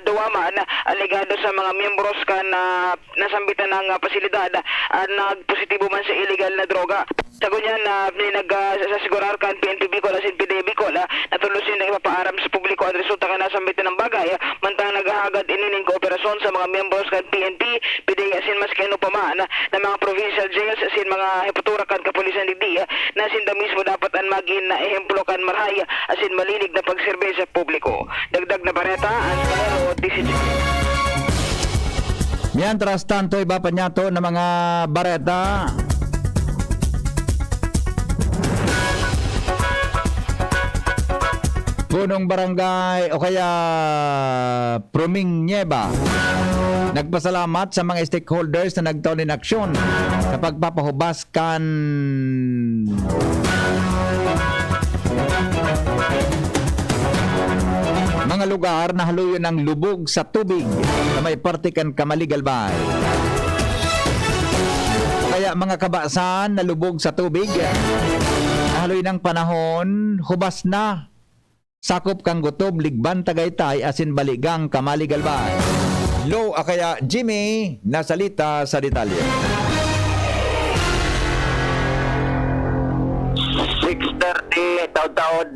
duwaman alegado sa mga miyembros kan nasambitan ng pasilidad nagpositibo man sa illegal na droga. Sa ganyan nag-sasigurar kan PNP Bicol asin PDE Bicol na tulusin na ipapaaram sa publiko ang resulta kan nasambitan ng bagay mantang naghahagad inining kooperasyon sa mga miyembros kan PNP, PDE asin mas kano pa man na mga provincial jails asin mga hepatura kan kapulisan digdi na sinda mismo dapat ang maging na ehemplo kan marhay asin malinig na pagserbe sa publiko. Dagdag na bareta ang Calero DCG. Mientras tanto, iba pa niya to na mga bareta. Punong barangay o kaya Proming Nieba nagpasalamat sa mga stakeholders na nagtaon in aksyon sa pagpapahubaskan mga lugar na haluyon ng lubog sa tubig na may partikan Kamaligalbay. Kaya mga kabasan na lubog sa tubig na haluyon ng panahon, hubas na. Sakop kang gutob, ligban Tagaytay, asin baligang Kamaligalbay. Lo, kaya Jimmy, nasalita sa detalye. 6:30 taon-taon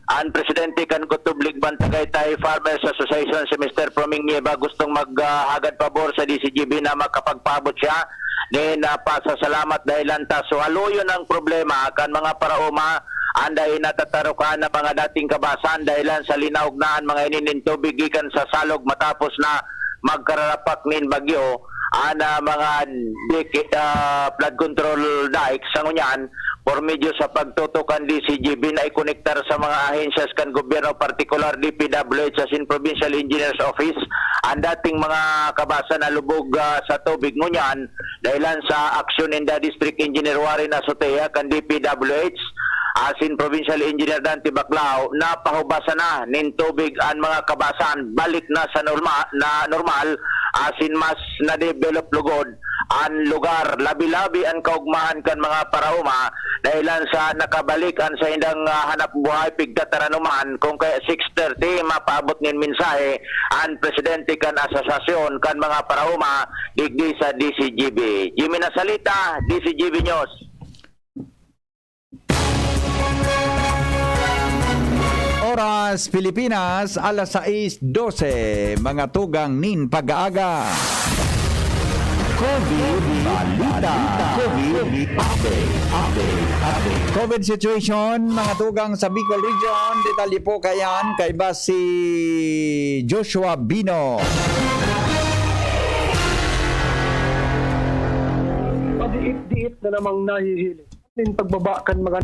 ang presidente kan Gutob Ligban Tagaytay Farmers Association si Mr. Proming Nieba gustong maghagad pabor sa DCGB na makapagpabot siya ni napasasalamat dahil lanta so haluyon ang problema kan mga paraoma anday natatarukan na mga dating kabasan dahilan sa linaugnahan mga ininin tubig gikan sa salog matapos na magkararapak nin bagyo ana mga flood control dikes sa ngunyan por medyo sa pagtutukan DCGB na ikonektar sa mga ahensyas kan gobyerno partikular DPWH asin Provincial Engineers Office ang dating mga kabasan na lubog sa tubig ngunyan dahilan sa aksyon in the District Engineer Warren Azotea kan DPWH asin Provincial Engineer Dante Baclao na pahubasa na nin tubig ang mga kabasan balik na sa normal asin mas na-develop lugod ang lugar. Labi-labi ang kaugmahan kan mga parauma dahilan sa nakabalikan sa indang hanap buhay pigtataranuman kung kaya 6:30 mapaabot nin mensahe ang presidente kan asosasyon kan mga parauma digdi sa DCGB. Jimmy Nasalita, DCGB News. Oras Pilipinas, alas 6:12, mga tugang nin pag-aaga. COVID Balita. COVID update. COVID situation, mga tugang sa Bicol Region. Detalye po kayan kay si Joshua Bino. Padiit-diit na namang nahihiling. Din pagbabakan mga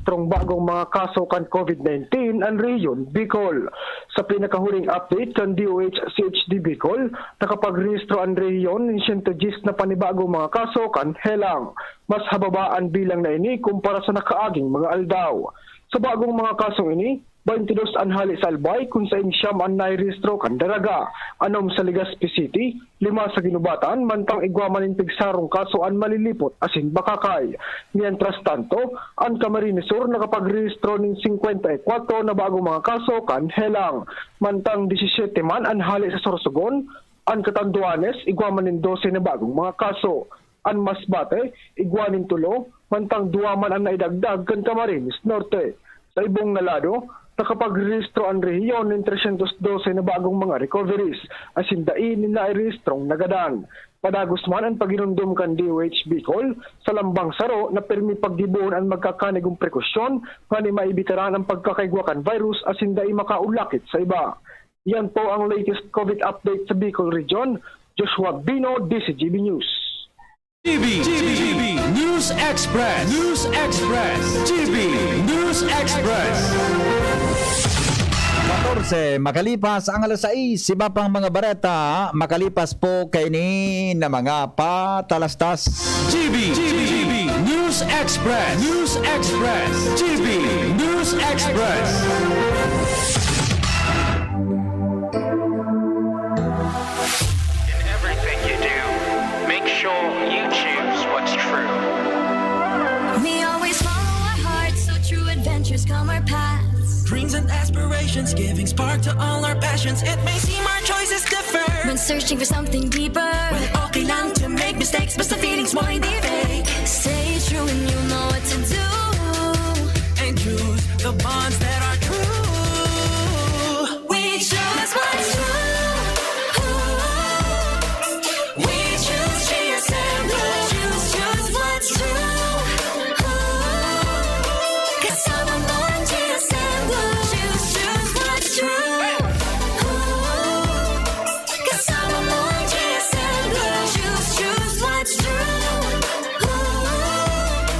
strong bagong mga kaso kan COVID-19 ang rehiyon Bicol. Sa pinakahuling update kan DOH-CHD Bicol, nakapag-rehistro ang rehiyon ng 110 na panibagong mga kaso kan helang. Mas hababaan bilang na ini kumpara sa nakaaging mga aldaw. Sa bagong mga kasong ini, 22 ang hali sa Albay kung sa insyam ang nairehistro kan Daraga, anom sa Legazpi City, 5 sa Ginubatan, mantang igwaman ng pigsarong kaso ang malilipot asin Bakakay. Mientras tanto, ang Camarines Sur nakapagrehistro ng 54 na bagong mga kaso kan helang, mantang 17 man ang hali sa Sorsogon, ang Catanduanes igwaman ng 12 na bagong mga kaso. Ang Masbate igwanin 3, mantang 2 man ang naidagdag kan Camarines Norte. Sa ibong nalado, nakapag-rehistro ang rehiyon ng 312 na bagong mga recoveries, asin dain na nairehistrong nagadan. Padagos man ang paginundom kan DOH Bicol sa lambang saro na permi pagdibuon ang magkakanigong prekosyon nga ni maibitaran ang pagkakaigwakan virus asin dai makaulakit sa iba. Yan po ang latest COVID update sa Bicol Region. Joshua Bino, DCGB News. GB News Express. GB News Express. 14, makalipas ang alas 6, iba pang mga bareta, makalipas po kay ni na mga patalastas. GB News Express. GB News Express. Everything you do, make sure you choose what's true. We always follow our hearts, so true adventures come our paths. Dreams and aspirations, giving spark to all our passions. It may seem our choices differ when searching for something deeper. We're okay lang to make mistakes, but the feelings mo hindi fake. Stay true and you know what to do, and choose the bonds that are true. We choose what's true. We choose GSM Blue. Choose what's true. Kasama mo ang GSM Blue. Choose what's true. Kasama mo ang GSM Blue. Choose what's true.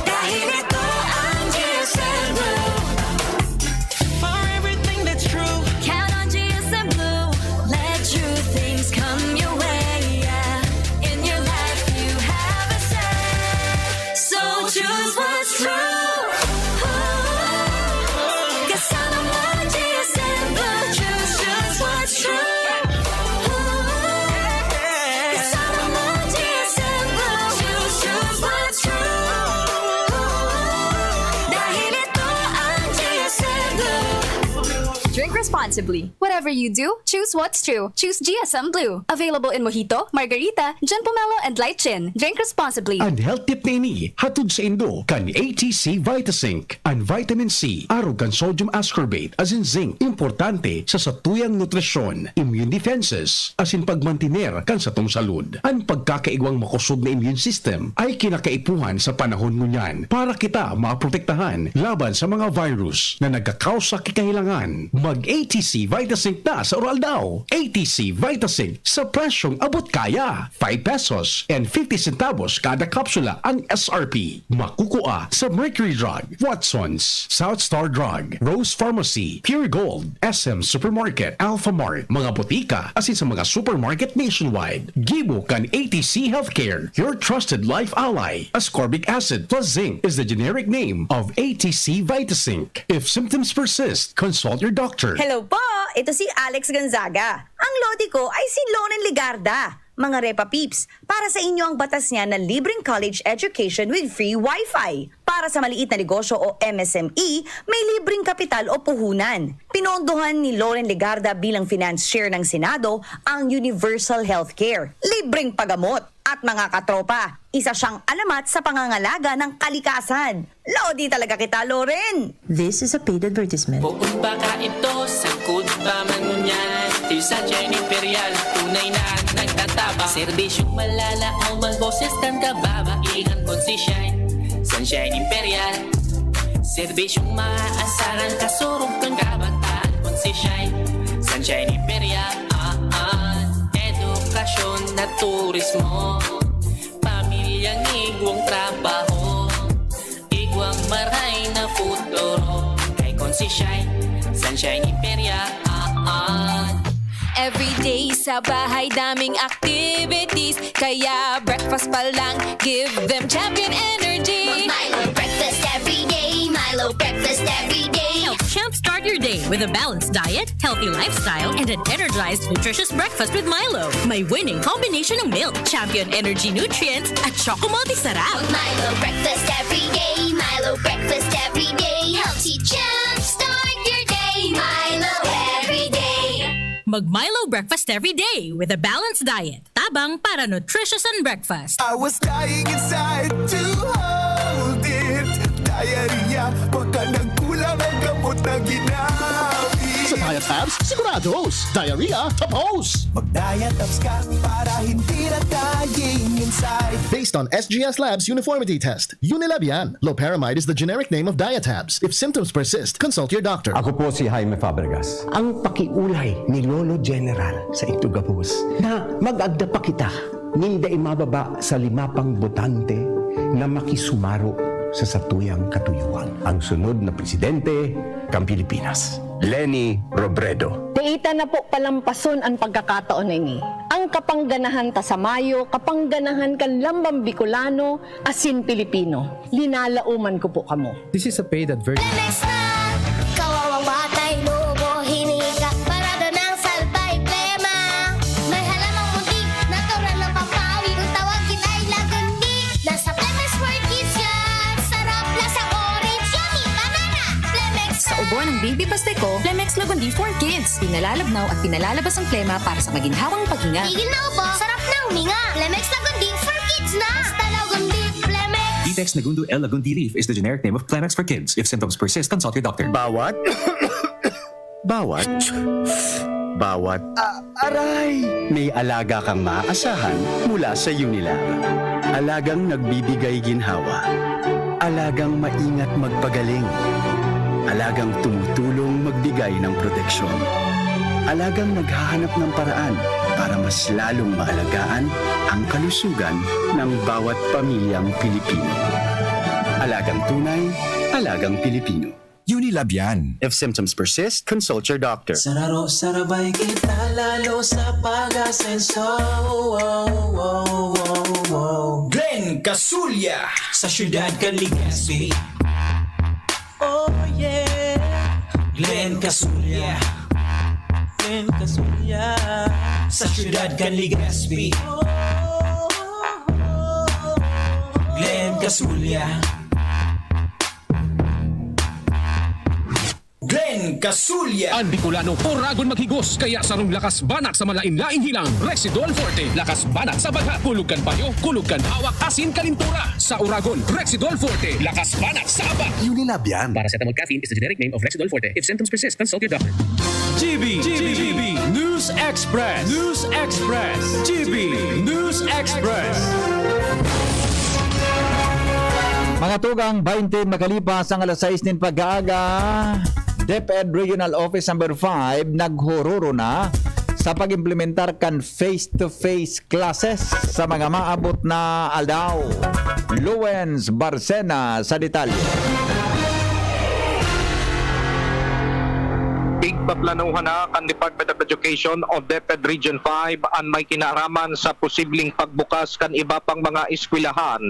Dahil ito ang GSM Blue. For everything that's true, count on GSM Blue. Let true things come your way. Yeah. In your life you have a say, so choose what's true. Kasama mo ang GSM Blue. Choose what's true. Kasama mo ang GSM Blue. Choose what's true. Dahil ito ang GSM Blue. Drink responsibly. Whatever you do, choose what's true. Choose GSM Blue. Available in Mojito, Margarita, Gin Pomelo, and Light Gin. Drink responsibly. Ang health tip na ini, hatod sa Indo, kan ATC Vitasync. Ang vitamin C, arog kan sodium ascorbate, as in zinc, importante sa satuyang nutrisyon, immune defenses, as in pagmantiner kan sa tong salud. Ang pagkakaigwang makusog na immune system ay kinakaipuhan sa panahon ngunyan para kita maprotektahan laban sa mga virus na nagkakausa kikahilangan. Mag-ATC Vitasync na sa oral daw. ATC Vitasync sa presyong abot kaya. 5 pesos and 50 centavos kada kapsula ang SRP. Makukuha sa Mercury Drug, Watson's, South Star Drug, Rose Pharmacy, Pure Gold, SM Supermarket, Alpha Mart, mga botika, asin sa mga supermarket nationwide. Gibo kan ATC Healthcare, your trusted life ally. Ascorbic acid plus zinc is the generic name of ATC Vitasync. If symptoms persist, consult your doctor. Hello po! Ito si Alex Gonzaga, ang lodi ko ay si Loren Ligarda. Mga Repa Peeps, para sa inyo ang batas niya na libreng college education with free wifi. Para sa maliit na negosyo o MSME, may libreng kapital o puhunan. Pinondohan ni Loren Ligarda bilang finance chair ng Senado ang Universal Healthcare, libreng pagamot. At mga katropa, isa siyang alamat sa pangangalaga ng kalikasan. Lodi talaga kita, Loren! This is a paid advertisement. Bukod baka ito, sangkot pa man ngunyan. Tisansya imperial, tunay na nagtataba. Serbisyong malala o magboses kang kababa. Ikan konsisyan, Sunshine Imperial. Serbisyong maaasaran, kasurong kang kabataan. Konsisyan, Sunshine Imperial. Edukasyon na turismo, pamilyang igwang trabaho, igwang maray na futuro, kay Konsisyan, Sunshine Imperial. Everyday sa bahay daming activities, kaya breakfast pa lang give them champion energy. Milo breakfast every day, Milo breakfast every day. Help jumpstart your day with a balanced diet, healthy lifestyle, and an energized, nutritious breakfast with Milo. May winning combination ng milk, champion energy nutrients, at Choco Multi-Sarap. Milo breakfast every day, Milo breakfast every day. Helps you jumpstart your day, Milo every day. Mag-Milo breakfast every day with a balanced diet. Tabang para nutritious and breakfast. I was dying inside to hold it. Diarrhea, baka nagkulang ang gamot na ginabi. Sa Diatabs, sigurados, diarrhea tapos. Mag-Diatabs ka para hindi na dying inside. Based on SGS Labs uniformity test, Unilab yan. Loperamide is the generic name of Diatabs. If symptoms persist, consult your doctor. Ako po si Jaime Fabregas. Ang pakiulay ni Lolo General sa Itugabos na mag-agda pa kita, ninda imababa sa 5 botante na makisumaro sa satuyang katuyuan. Ang sunod na presidente, kang Pilipinas. Leni Robredo. Teita na po palampason ang pagkakataon ini. Ang kapangganahan ta sa Mayo, kapangganahan kan lambang Bicolano, asin Pilipino. Linalauman ko po kamo. This is a paid advertisement. Lemex na, kawawang batay, lobo, hinika, parada ng salbay, plema. May halamang muntik, natural ng pampawi, kung tawagin ay lagundi. Nasa Lemex for Kids yan, sarap lasang orange, yummy, banana. Lemex Sa ubo ng baby pasteko, Flemex Lagundi for Kids. Pinalalabnaw at pinalalabas ang plema para sa maginhawang paghinga. Tigil na ubo, sarap na huminga. Lemex Lagundi for Kids na. Basta Lagundi, Lemex. Detex Nagundo L. Lagundi Leaf is the generic name of Plemex for kids. If symptoms persist, consult your doctor. Bawat? Aray! May alaga kang maaasahan mula sa Unilab. Alagang nagbibigay ginhawa. Alagang maingat magpagaling. Alagang tumutulong magbigay ng proteksyon. Alagang naghahanap ng paraan para mas lalong maalagaan ang kalusugan ng bawat pamilyang Pilipino. Alagang tunay, alagang Pilipino. Unilab yan. If symptoms persist, consult your doctor. Sararo, sarabay kita lalo sa pag-asenso. Glenn Casulya sa Siyudad Legazpi. Oh yeah, Glenn Casulya. Glenn Casulya sa Siyudad Legazpi. Glenn Casulya. Glenn Casulya. Ang Bicolano Oragon maghigos kaya sarong lakas banat sa malain-laing hilang. Rexidol Forte, lakas banat sa baga. Kulugkan payo, kulugkan hawak, asin kalintura. Sa Oragon, Rexidol Forte, lakas banat sa aba. Unilab yan. Paracetamol caffeine is the generic name of Rexidol Forte. If symptoms persist, consult your doctor. GB News Express. News Express. GB News Express. Mga tugang 20 makalipas ang alas 6 nin pag-aaga, DepEd Regional Office Number 5 naghururo na sa pag-implementar kan face-to-face classes sa mga maabot na aldaw. Luwens Barcena sa detalye. Igpaplanuhan na kan Department of Education o DepEd Region 5 ang may kinaraman sa posibleng pagbukas kan iba pang mga eskwelahan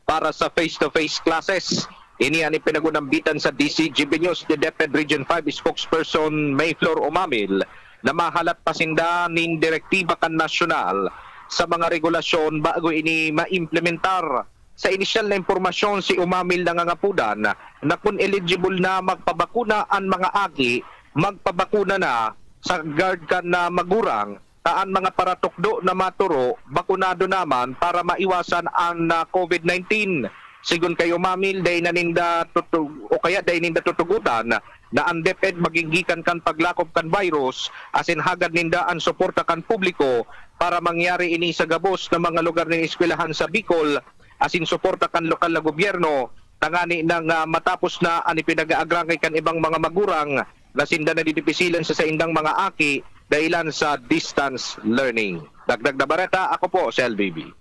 para sa face-to-face classes. Iniyan ipinagunambitan sa DCGB News ni DepEd Region 5 spokesperson Mayflor Umamil na mahalat pasinda nin direktiba kan nasyonal sa mga regulasyon bago ini maimplementar. Sa inisyal na impormasyon si umamil na nangangapudan na kung eligible na magpabakuna ang mga aki, magpabakuna na sa guard kan na magurang, taan mga paratukdo na maturo, bakunado naman para maiwasan ang COVID-19. Sigun kayo umamil, day naninda o kaya day ninda tutugutan na ang DepEd maginggikan kan paglakop kan virus, asin hagad ninda ang suporta kan publiko para mangyari ini sa gabos na mga lugar ng eskwelahan sa Bicol, asin suporta kan lokal na gobyerno, tangani nang matapos na ani pinag-aagrangay kan ibang mga magurang na sinda na didipisilan sa indang mga aki dahilan sa distance learning. Dagdag na bareta, ako po si LBB.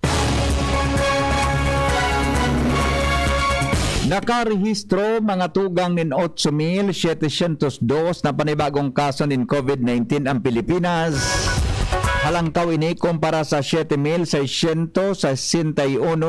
Nakarehistro mga tugang nin 8,702 na panibagong kaso nin COVID-19 ang Pilipinas. Halangkaw ini kumpara sa 7,661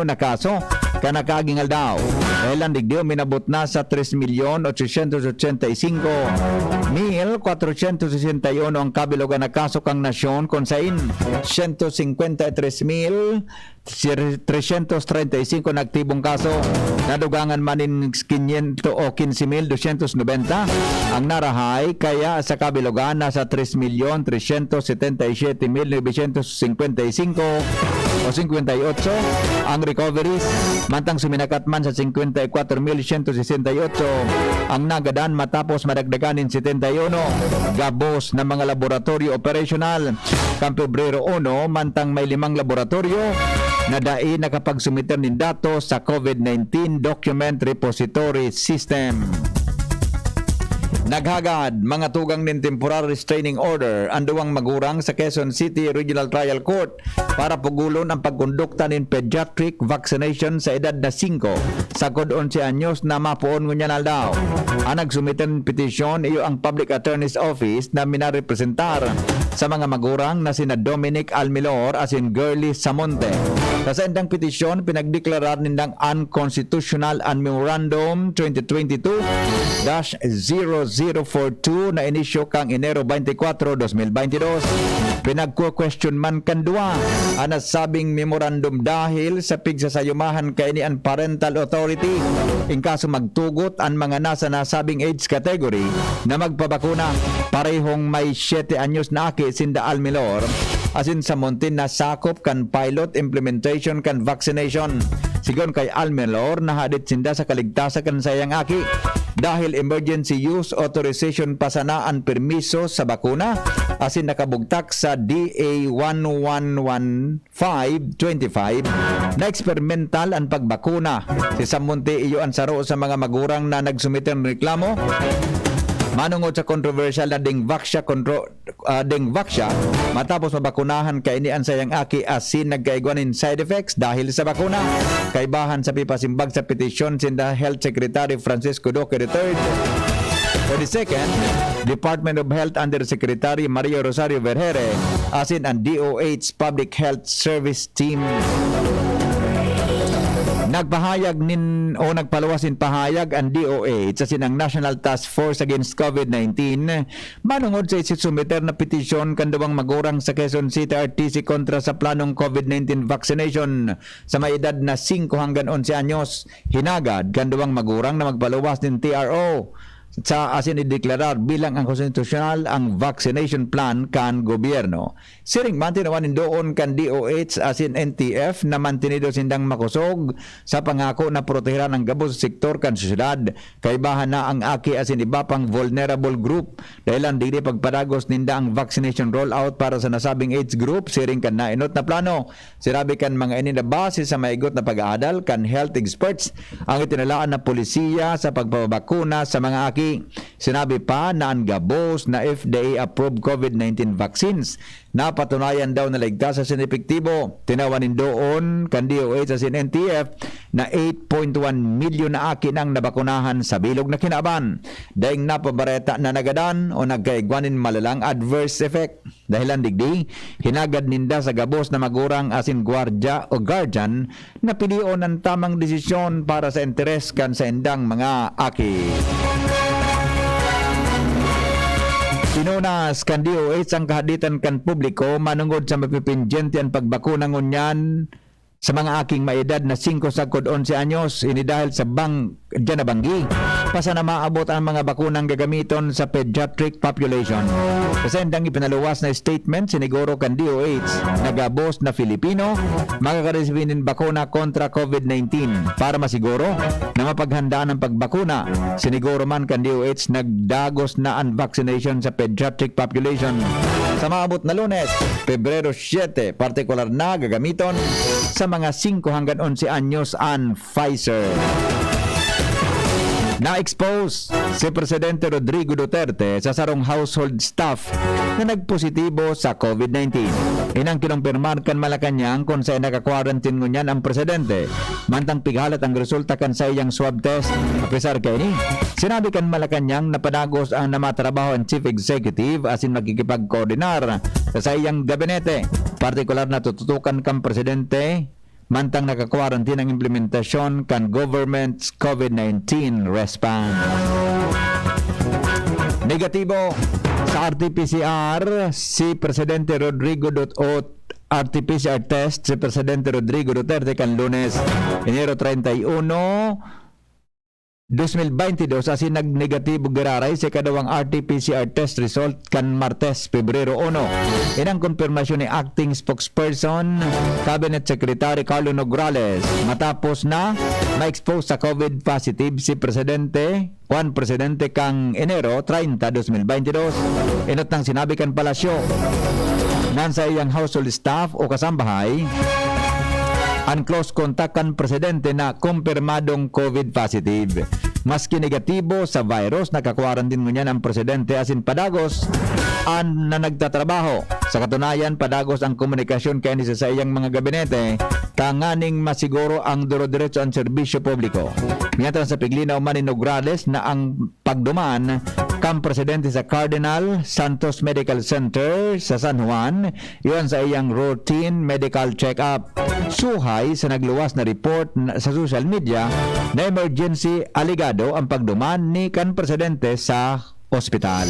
na kaso kanakagingal daw. Dahil ang digdiyo minabot na sa 3,885,461 ang kabilugan na kaso kang nasyon kung sain 153,335 na aktibong kaso. Nadugangan manin 500 o 15,290 ang narahay kaya sa kabilugan na sa 3,377,955 o 58 ang recoveries, mantang suminakat man sa 54,168 ang nagadan matapos madagdaganin 71 gabos na mga laboratorio operational. Kang Pebrero 1 mantang may 5 laboratorio na dai nakapagsumiter nin datos sa COVID-19 Document Repository System. Naghagad mga tugang nin temporary restraining order ang duwang magurang sa Quezon City Regional Trial Court para pugulon ang pagkondukta nin pediatric vaccination sa edad na 5 sa kod 11 anyos na mapuon ngunyan daw. Ang nagsumiten petisyon iyo ang Public Attorney's Office na minarepresentar sa mga magurang na sina Dominic Almilor asin Girly Samonte. Sa endang petisyon pinagdeklarar nindang unconstitutional ang Memorandum 2022-0042 na inisyo kang Enero 24, 2022. Pinagko-question man kandua ang nasabing memorandum dahil sa pigsasayumahan kaini ang parental authority in kaso magtugot ang mga nasa nasabing age category na magpabakuna. Parehong may 7 anyos na aki sinda Almilor asin sa Montin na sakop kan pilot implementation kan vaccination. Sigon kay Almilor na hadit sinda sa kaligtasan kan sayang aki dahil emergency use authorization pasanaan permiso sa bakuna asin nakabugtak sa DA 111525 na experimental ang pagbakuna. Si Samonte iyo ang saro sa mga magurang na nagsumiten reklamo manungod sa controversial na Dengvaxia matapos mabakunahan kay ini ang sayang aki asin nagkaigwanin side effects dahil sa bakuna. Kaibahan sa pipasimbag sa petisyon sinda Health Secretary Francisco Duque III. For the second, Department of Health Undersecretary Maria Rosario Vergere asin ang DOH Public Health Service Team. Nagpahayag nagpaluwasin pahayag ang DOH sa sinang National Task Force Against COVID-19 manungod sa isisumiter na petisyon kanduwang magurang sa Quezon City RTC kontra sa planong COVID-19 vaccination sa may edad na 5 hanggang 11 anyos. Hinagad kanduwang magurang na magpaluwas ng TRO sa asin ideklarar bilang ang konstitusyonal ang vaccination plan kan gobyerno. Siring mantinawan doon kan DOH asin NTF na mantinido sindang makusog sa pangako na proteheran ang gabos sa sektor kan syudad. Kaibahan na ang aki asin iba pang vulnerable group dahilan dili pagpadagos ninda ang vaccination rollout para sa nasabing age group. Siring kan nainot na plano sirabi kan mga ini na base sa maigot na pag-aadal kan health experts ang itinalaan na polisiya sa pagpapabakuna sa mga aki. Sinabi pa na ang gabos na FDA-approved COVID-19 vaccines na patunayan daw na ligtas sa sinepektibo. Tinawanin doon kan DOH sa NTF na 8.1 milyon na akin ang nabakunahan sa bilog na kinaban. Daing napabareta na nagadan o nagkaigwanin malalang adverse effect. Dahilan digdi, hinagad ninda sa gabos na magurang asin gwardya o guardian na pilion ang tamang desisyon para sa interes kan sa endang mga aki. Pinunas kan DOH ang kahaditan kan publiko manungod sa mapipindyente ang pagbakuna ngunyan sa mga aking maedad na 5 sagkod 11 anyos ini dahil sa dyan na banggi pasa na maabot ang mga bakunang gagamiton sa pediatric population. Kasi endang ipinaluwas na statement siniguro kan DOH nagabos na Filipino makakaresibinin bakuna kontra COVID-19 para masiguro na mapaghandaan ang pagbakuna. Siniguro man kan DOH nagdagos na ang vaccination sa pediatric population. Sa maabot na Lunes, Pebrero 7, partikular na gagamiton sa mga 5 hanggang 11 anyos ang Pfizer. Na-expose si Presidente Rodrigo Duterte sa sarong household staff na nagpositibo sa COVID-19. Inang kinumpirmar kan Malacanang kung saan naka-quarantine ngunyan ang Presidente. Mantang pighalat ang resulta kan sa iyang swab test. Apisar kay ni, sinabi kan Malacanang na padagos ang namatrabaho ang Chief Executive asin magkikipag-koordinar sa iyang gabinete. Partikular na tututukan kan Presidente mantang naka-quarantine ang implementasyon kan government's COVID-19 response. Negatibo sa RT-PCR si Presidente Rodrigo RT-PCR test si Presidente Rodrigo Duterte kan Lunes, Enero 31, 2022 asin nag-negatibo giraray sa kadawang RT-PCR test result kan Martes, Pebrero 1. Inang konfirmasyon ni Acting Spokesperson Cabinet Secretary Carlo Nograles matapos na ma-expose sa COVID positive si Juan Presidente kang Enero 30, 2022. Inot nang sinabi kan Palasyo nan sa iyang household staff o kasambahay ang close contact kan Presidente na kumpirmadong COVID positive. Maski negatibo sa virus, naka-quarantine ngunyan ang Presidente asin padagos na nagtatrabaho. Sa katunayan, padagos ang komunikasyon kay sa iyang mga gabinete kanganing masiguro ang duro-diretso ang serbisyo publiko. Miyatan sa piglinaw man ni Nograles na ang pagduman kang Presidente sa Cardinal Santos Medical Center sa San Juan, iyon sa iyang routine medical check-up. Suhay sa nagluwas na report sa social media na emergency aligado ang pagduman ni kan Presidente sa ospital.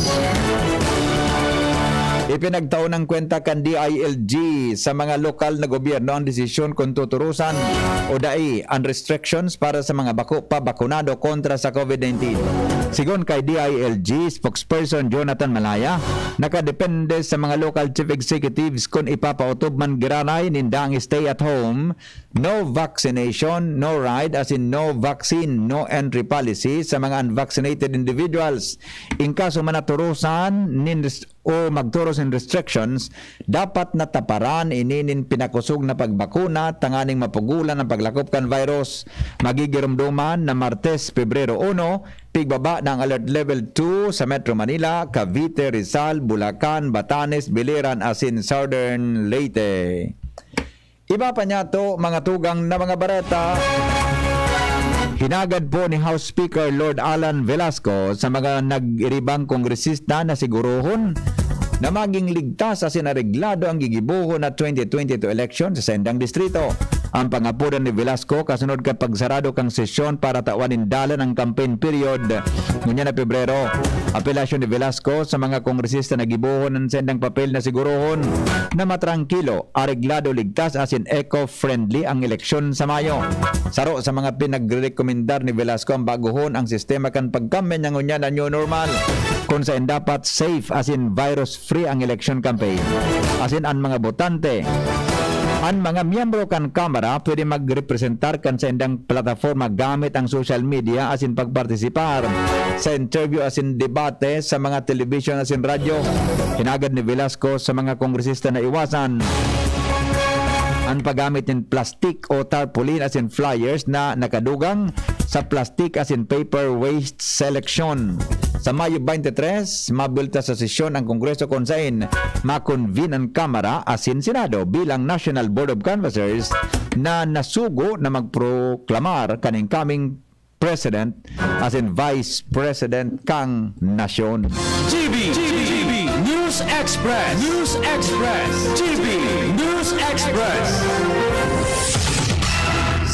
Ipinagtaon ng kwenta kan DILG sa mga lokal na gobyerno ang desisyon kung tuturusan o dai ang restrictions para sa mga pabakunado kontra sa COVID-19. Sigon kay DILG spokesperson Jonathan Malaya, nakadepende sa mga local chief executives kung ipapautob man giranay nindang stay at home, no vaccination, no ride as in no vaccine, no entry policy sa mga unvaccinated individuals. In kaso man naturusan o magturos in restrictions, dapat nataparan ininin pinakusog na pagbakuna tanganing mapugulan ang paglakop kan virus. Magigirumduman na Martes, Pebrero 1, pigbaba ng Alert Level 2 sa Metro Manila, Cavite, Rizal, Bulacan, Batanes, Biliran asin Southern Leyte. Iba pa niya to mga tugang na mga bareta. Hinagad po ni House Speaker Lord Alan Velasco sa mga nag-iribang kongresista na siguruhon na maging ligtas asin areglado ang gigibuhon na 2022 election sa sendang distrito. Ang pangapuran ni Velasco kasunod ka pagsarado kang sesyon para tawanin dalan ang campaign period ngunya na Pebrero. Apelasyon ni Velasco sa mga kongresista na gibuhon ng sendang papel na siguruhon na matrangkilo, areglado, ligtas asin eco-friendly ang eleksyon sa Mayo. Saro sa mga pinagrekomendar ni Velasco ang baguhon ang sistema kan pagkampen ng ngunya na new normal kung saan dapat safe asin virus-free ang election campaign. Asin ang mga botante, ang mga miyembro kan Kamara pwede magrepresentar kan sa indang plataforma gamit ang social media asin pagpartisipar sa interview asin debate sa mga television asin radyo. Hinagad ni Velasco sa mga kongresista na iwasan ang paggamit ng plastic o tarpaulin asin flyers na nakadugang sa plastic asin paper waste selection. Sa Mayo 23, mabulta sa sesyon ang Kongreso kung saan makonvene ang Kamara asin Senado bilang National Board of Canvassers na nasugo na magproklamar kaning coming President asin Vice President kang nasyon. GB News Express. GB News Express.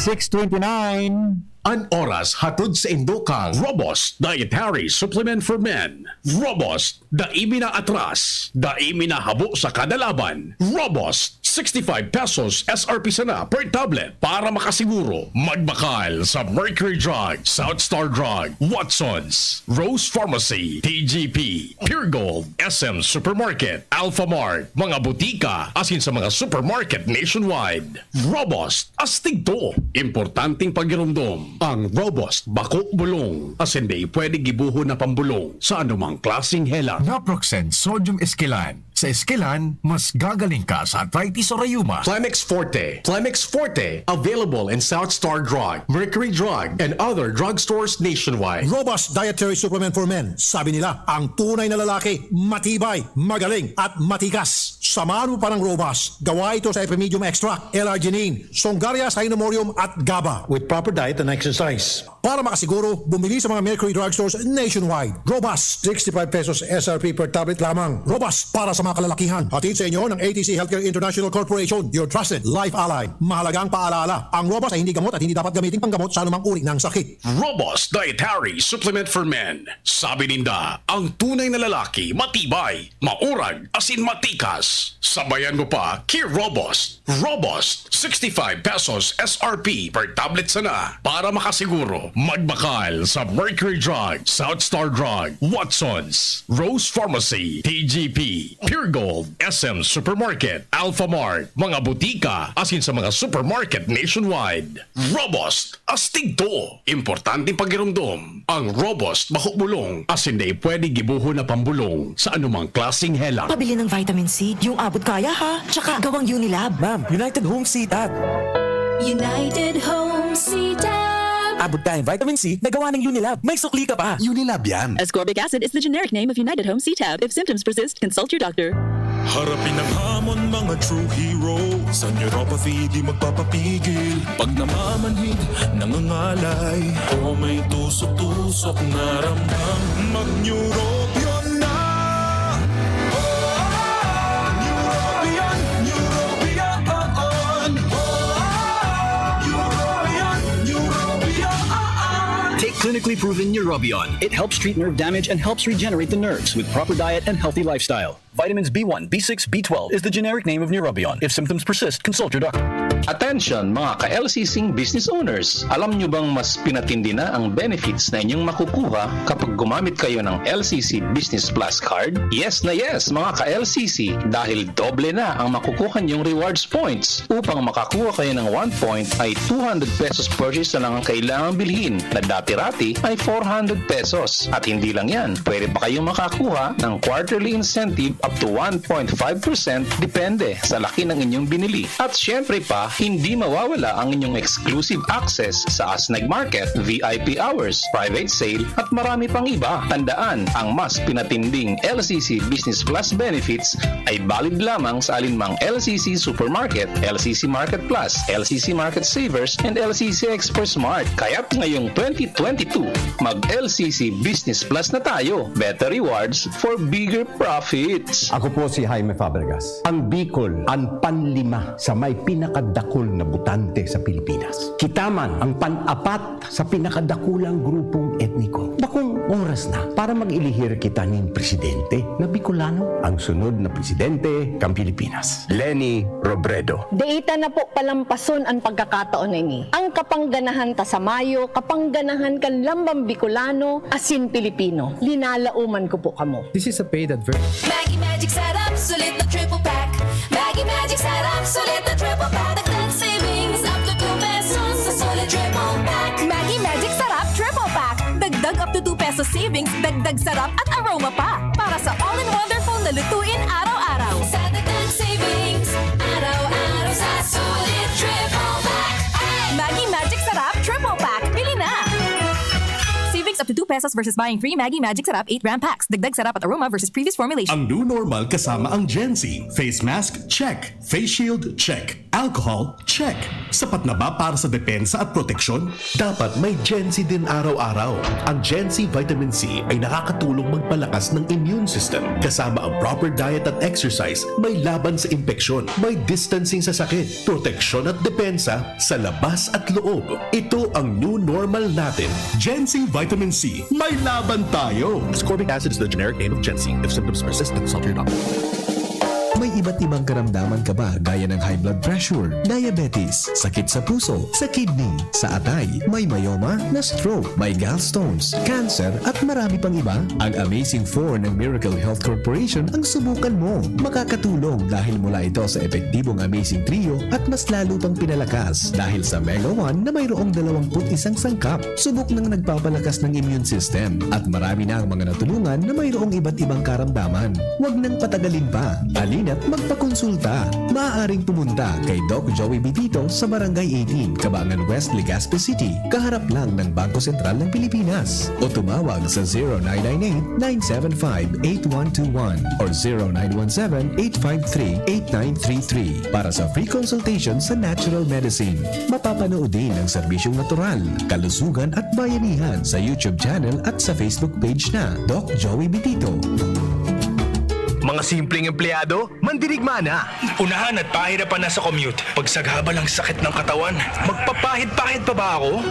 6:29 An oras hatod sa Indokang Robust Dietary Supplement for Men. Robust, daimi na atras, daimi na habo sa kada laban. Robust, 65 pesos SRP sana per tablet para makasiguro. Magbakal sa Mercury Drug, South Star Drug, Watsons, Rose Pharmacy, TGP, Pure Gold, SM Supermarket, Alpha Mart, mga butika, asin sa mga supermarket nationwide. Robust, astig to. Importanteng pagirumdom. Ang Robust, bako bulong. Asin di pwede gibuho na pambulong sa anumang klaseng helang. Naproxen Sodium Esquilan. Sa Esquilan, mas gagaling ka sa arthritis o rayuma. Climex Forte. Climex Forte, available in South Star Drug, Mercury Drug, and other drugstores nationwide. Robust Dietary Supplement for Men. Sabi nila, ang tunay na lalaki, matibay, magaling, at matikas. Samahan mo pa ng Robust. Gawa ito sa Epimedium Extract, L-arginine, Songaria Cynomorium at GABA. With proper diet and exercise. Para makasiguro, bumili sa mga Mercury drugstores nationwide. Robust, 65 pesos SRP per tablet lamang. Robust para sa mga kalalakihan. Hatid sa inyo ng ATC Healthcare International Corporation, your trusted life ally. Mahalagang paalala, ang Robust ay hindi gamot at hindi dapat gamitin panggamot sa anumang uri ng sakit. Robust Dietary Supplement for Men. Sabi ninda, ang tunay na lalaki, matibay, maurag, asin matikas. Sabayan mo pa, Key Robust. Robust, 65 pesos SRP per tablet sana. Para makasiguro, magbakal sa Mercury Drug, South Star Drug, Watsons, Rose Pharmacy, TGP, Pure Gold, SM Supermarket, Alpha Mart, mga butika, asin sa mga supermarket nationwide. Robust, astig to. Importanteng pagirumdom. Ang Robust, makubulong, asin di pwede gibuho na pambulong sa anumang klaseng helang. Pabili ng vitamin C, yung abot kaya ha. Tsaka gawang Unilab. Ma'am, United Home C-Tab. United Home C-Tab. Abot tayong vitamin C na gawa ng Unilab. May sukli ka pa. Unilab yan. Ascorbic acid is the generic name of United Home C-Tab. If symptoms persist, consult your doctor. Harapin ang hamon, mga true hero. Sa neuropathy, di magpapapigil. Pag namamanhid, nangangalay, o may tusok-tusok na ramdam, mag-neurobion na. Neurobion, Neurobion. Neurobion, Neurobion. Take clinically proven Neurobion. It helps treat nerve damage and helps regenerate the nerves with proper diet and healthy lifestyle. Vitamins B1, B6, B12 is the generic name of Neurobion. If symptoms persist, consult your doctor. Attention mga ka-LCC business owners! Alam nyo bang mas pinatindi na ang benefits na inyong makukuha kapag gumamit kayo ng LCC Business Plus Card? Yes na yes mga ka-LCC dahil doble na ang makukuha nyong rewards points. Upang makakuha kayo ng 1 point ay 200 pesos purchase na lang ang kailangang bilhin na dati-rati ay 400 pesos. At hindi lang yan, pwede pa kayong makakuha ng quarterly incentive up to 1.5% depende sa laki ng inyong binili. At syempre pa, hindi mawawala ang inyong exclusive access sa Asnag Market, VIP hours, private sale at marami pang iba. Tandaan, ang mas pinatinding LCC Business Plus benefits ay valid lamang sa alinmang LCC Supermarket, LCC Market Plus, LCC Market Savers, and LCC Express Smart. Kaya't ngayong 2022, mag-LCC Business Plus na tayo. Better rewards for bigger profits. Ako po si Jaime Fabregas. Ang Bicol, ang panlima sa may pinakadakol na butante sa Pilipinas. Kita man ang pan-apat sa pinakadakulang grupong etniko. Bakong oras na para mag-ilihir kita ng presidente na Bicolano. Ang sunod na presidente ng Pilipinas. Leni Robredo. Deita na po palampason ang pagkakataon ini. Ang kapangganahan ta sa Mayo, kapangganahan kan lambang Bicolano, asin Pilipino. Linalauman ko po kamo. This is a paid advert. Maggie Magic Sarap, sulit na triple pack. Maggie Magic Sarap, sulit na triple pack. Dagdag savings up to 2 pesos sa sulit triple pack. Maggie Magic Sarap triple pack. Dagdag up to 2 pesos savings, dagdag sarap at aroma pa. Para sa all-in-wonderful na lutuin araw-araw. Sa dagdag savings, araw-araw sa sulit triple pack. Maggie Magic Sarap triple pack. Bili na! Savings up to 2 pesos versus buying free Maggie Magic Sarap 8-gram packs. Dagdag sarap at aroma versus previous formulation. Ang new normal kasama ang Gen Z. Face mask? Check. Face shield? Check. Alcohol? Check. Sapat na ba para sa depensa at proteksyon? Dapat may Gen Z din araw-araw. Ang Gen Z Vitamin C ay nakakatulong magpalakas ng immune system. Kasama ang proper diet at exercise, may laban sa impeksyon, may distancing sa sakit, proteksyon at depensa sa labas at loob. Ito ang new normal natin. Gen Z Vitamin C. May laban tayo! Ascorbic acid is the generic name of Gen Z. If symptoms persist, consult your doctor. May iba't ibang karamdaman ka ba gaya ng high blood pressure, diabetes, sakit sa puso, sa kidney, sa atay, may myoma, na stroke, may gallstones, cancer at marami pang iba? Ang Amazing 4 ng Miracle Health Corporation ang subukan mo. Makakatulong dahil mula ito sa epektibong Amazing Trio at mas lalo pang pinalakas dahil sa Mega 1 na mayroong 21 sangkap. Subok ng nagpapalakas ng immune system at marami na ang mga natulungan na mayroong iba't ibang karamdaman. Huwag nang patagalin pa. Alina't magpakonsulta. Maaaring pumunta kay Doc Joey Bitito sa Barangay 18, Cabangan West, Legazpi City, kaharap lang ng Bangko Sentral ng Pilipinas. O tumawag sa 0998-975-8121 or 0917-853-8933 para sa free consultation sa natural medicine. Mapapanood din ang serbisyong natural, kalusugan at bayanihan sa YouTube channel at sa Facebook page na Doc Joey Bitito. Mga simpleng empleyado, mandirigma na. Unahan at pahirapan na sa commute. Pagsagabal ang sakit ng katawan. Magpapahid-pahid pa ba ako?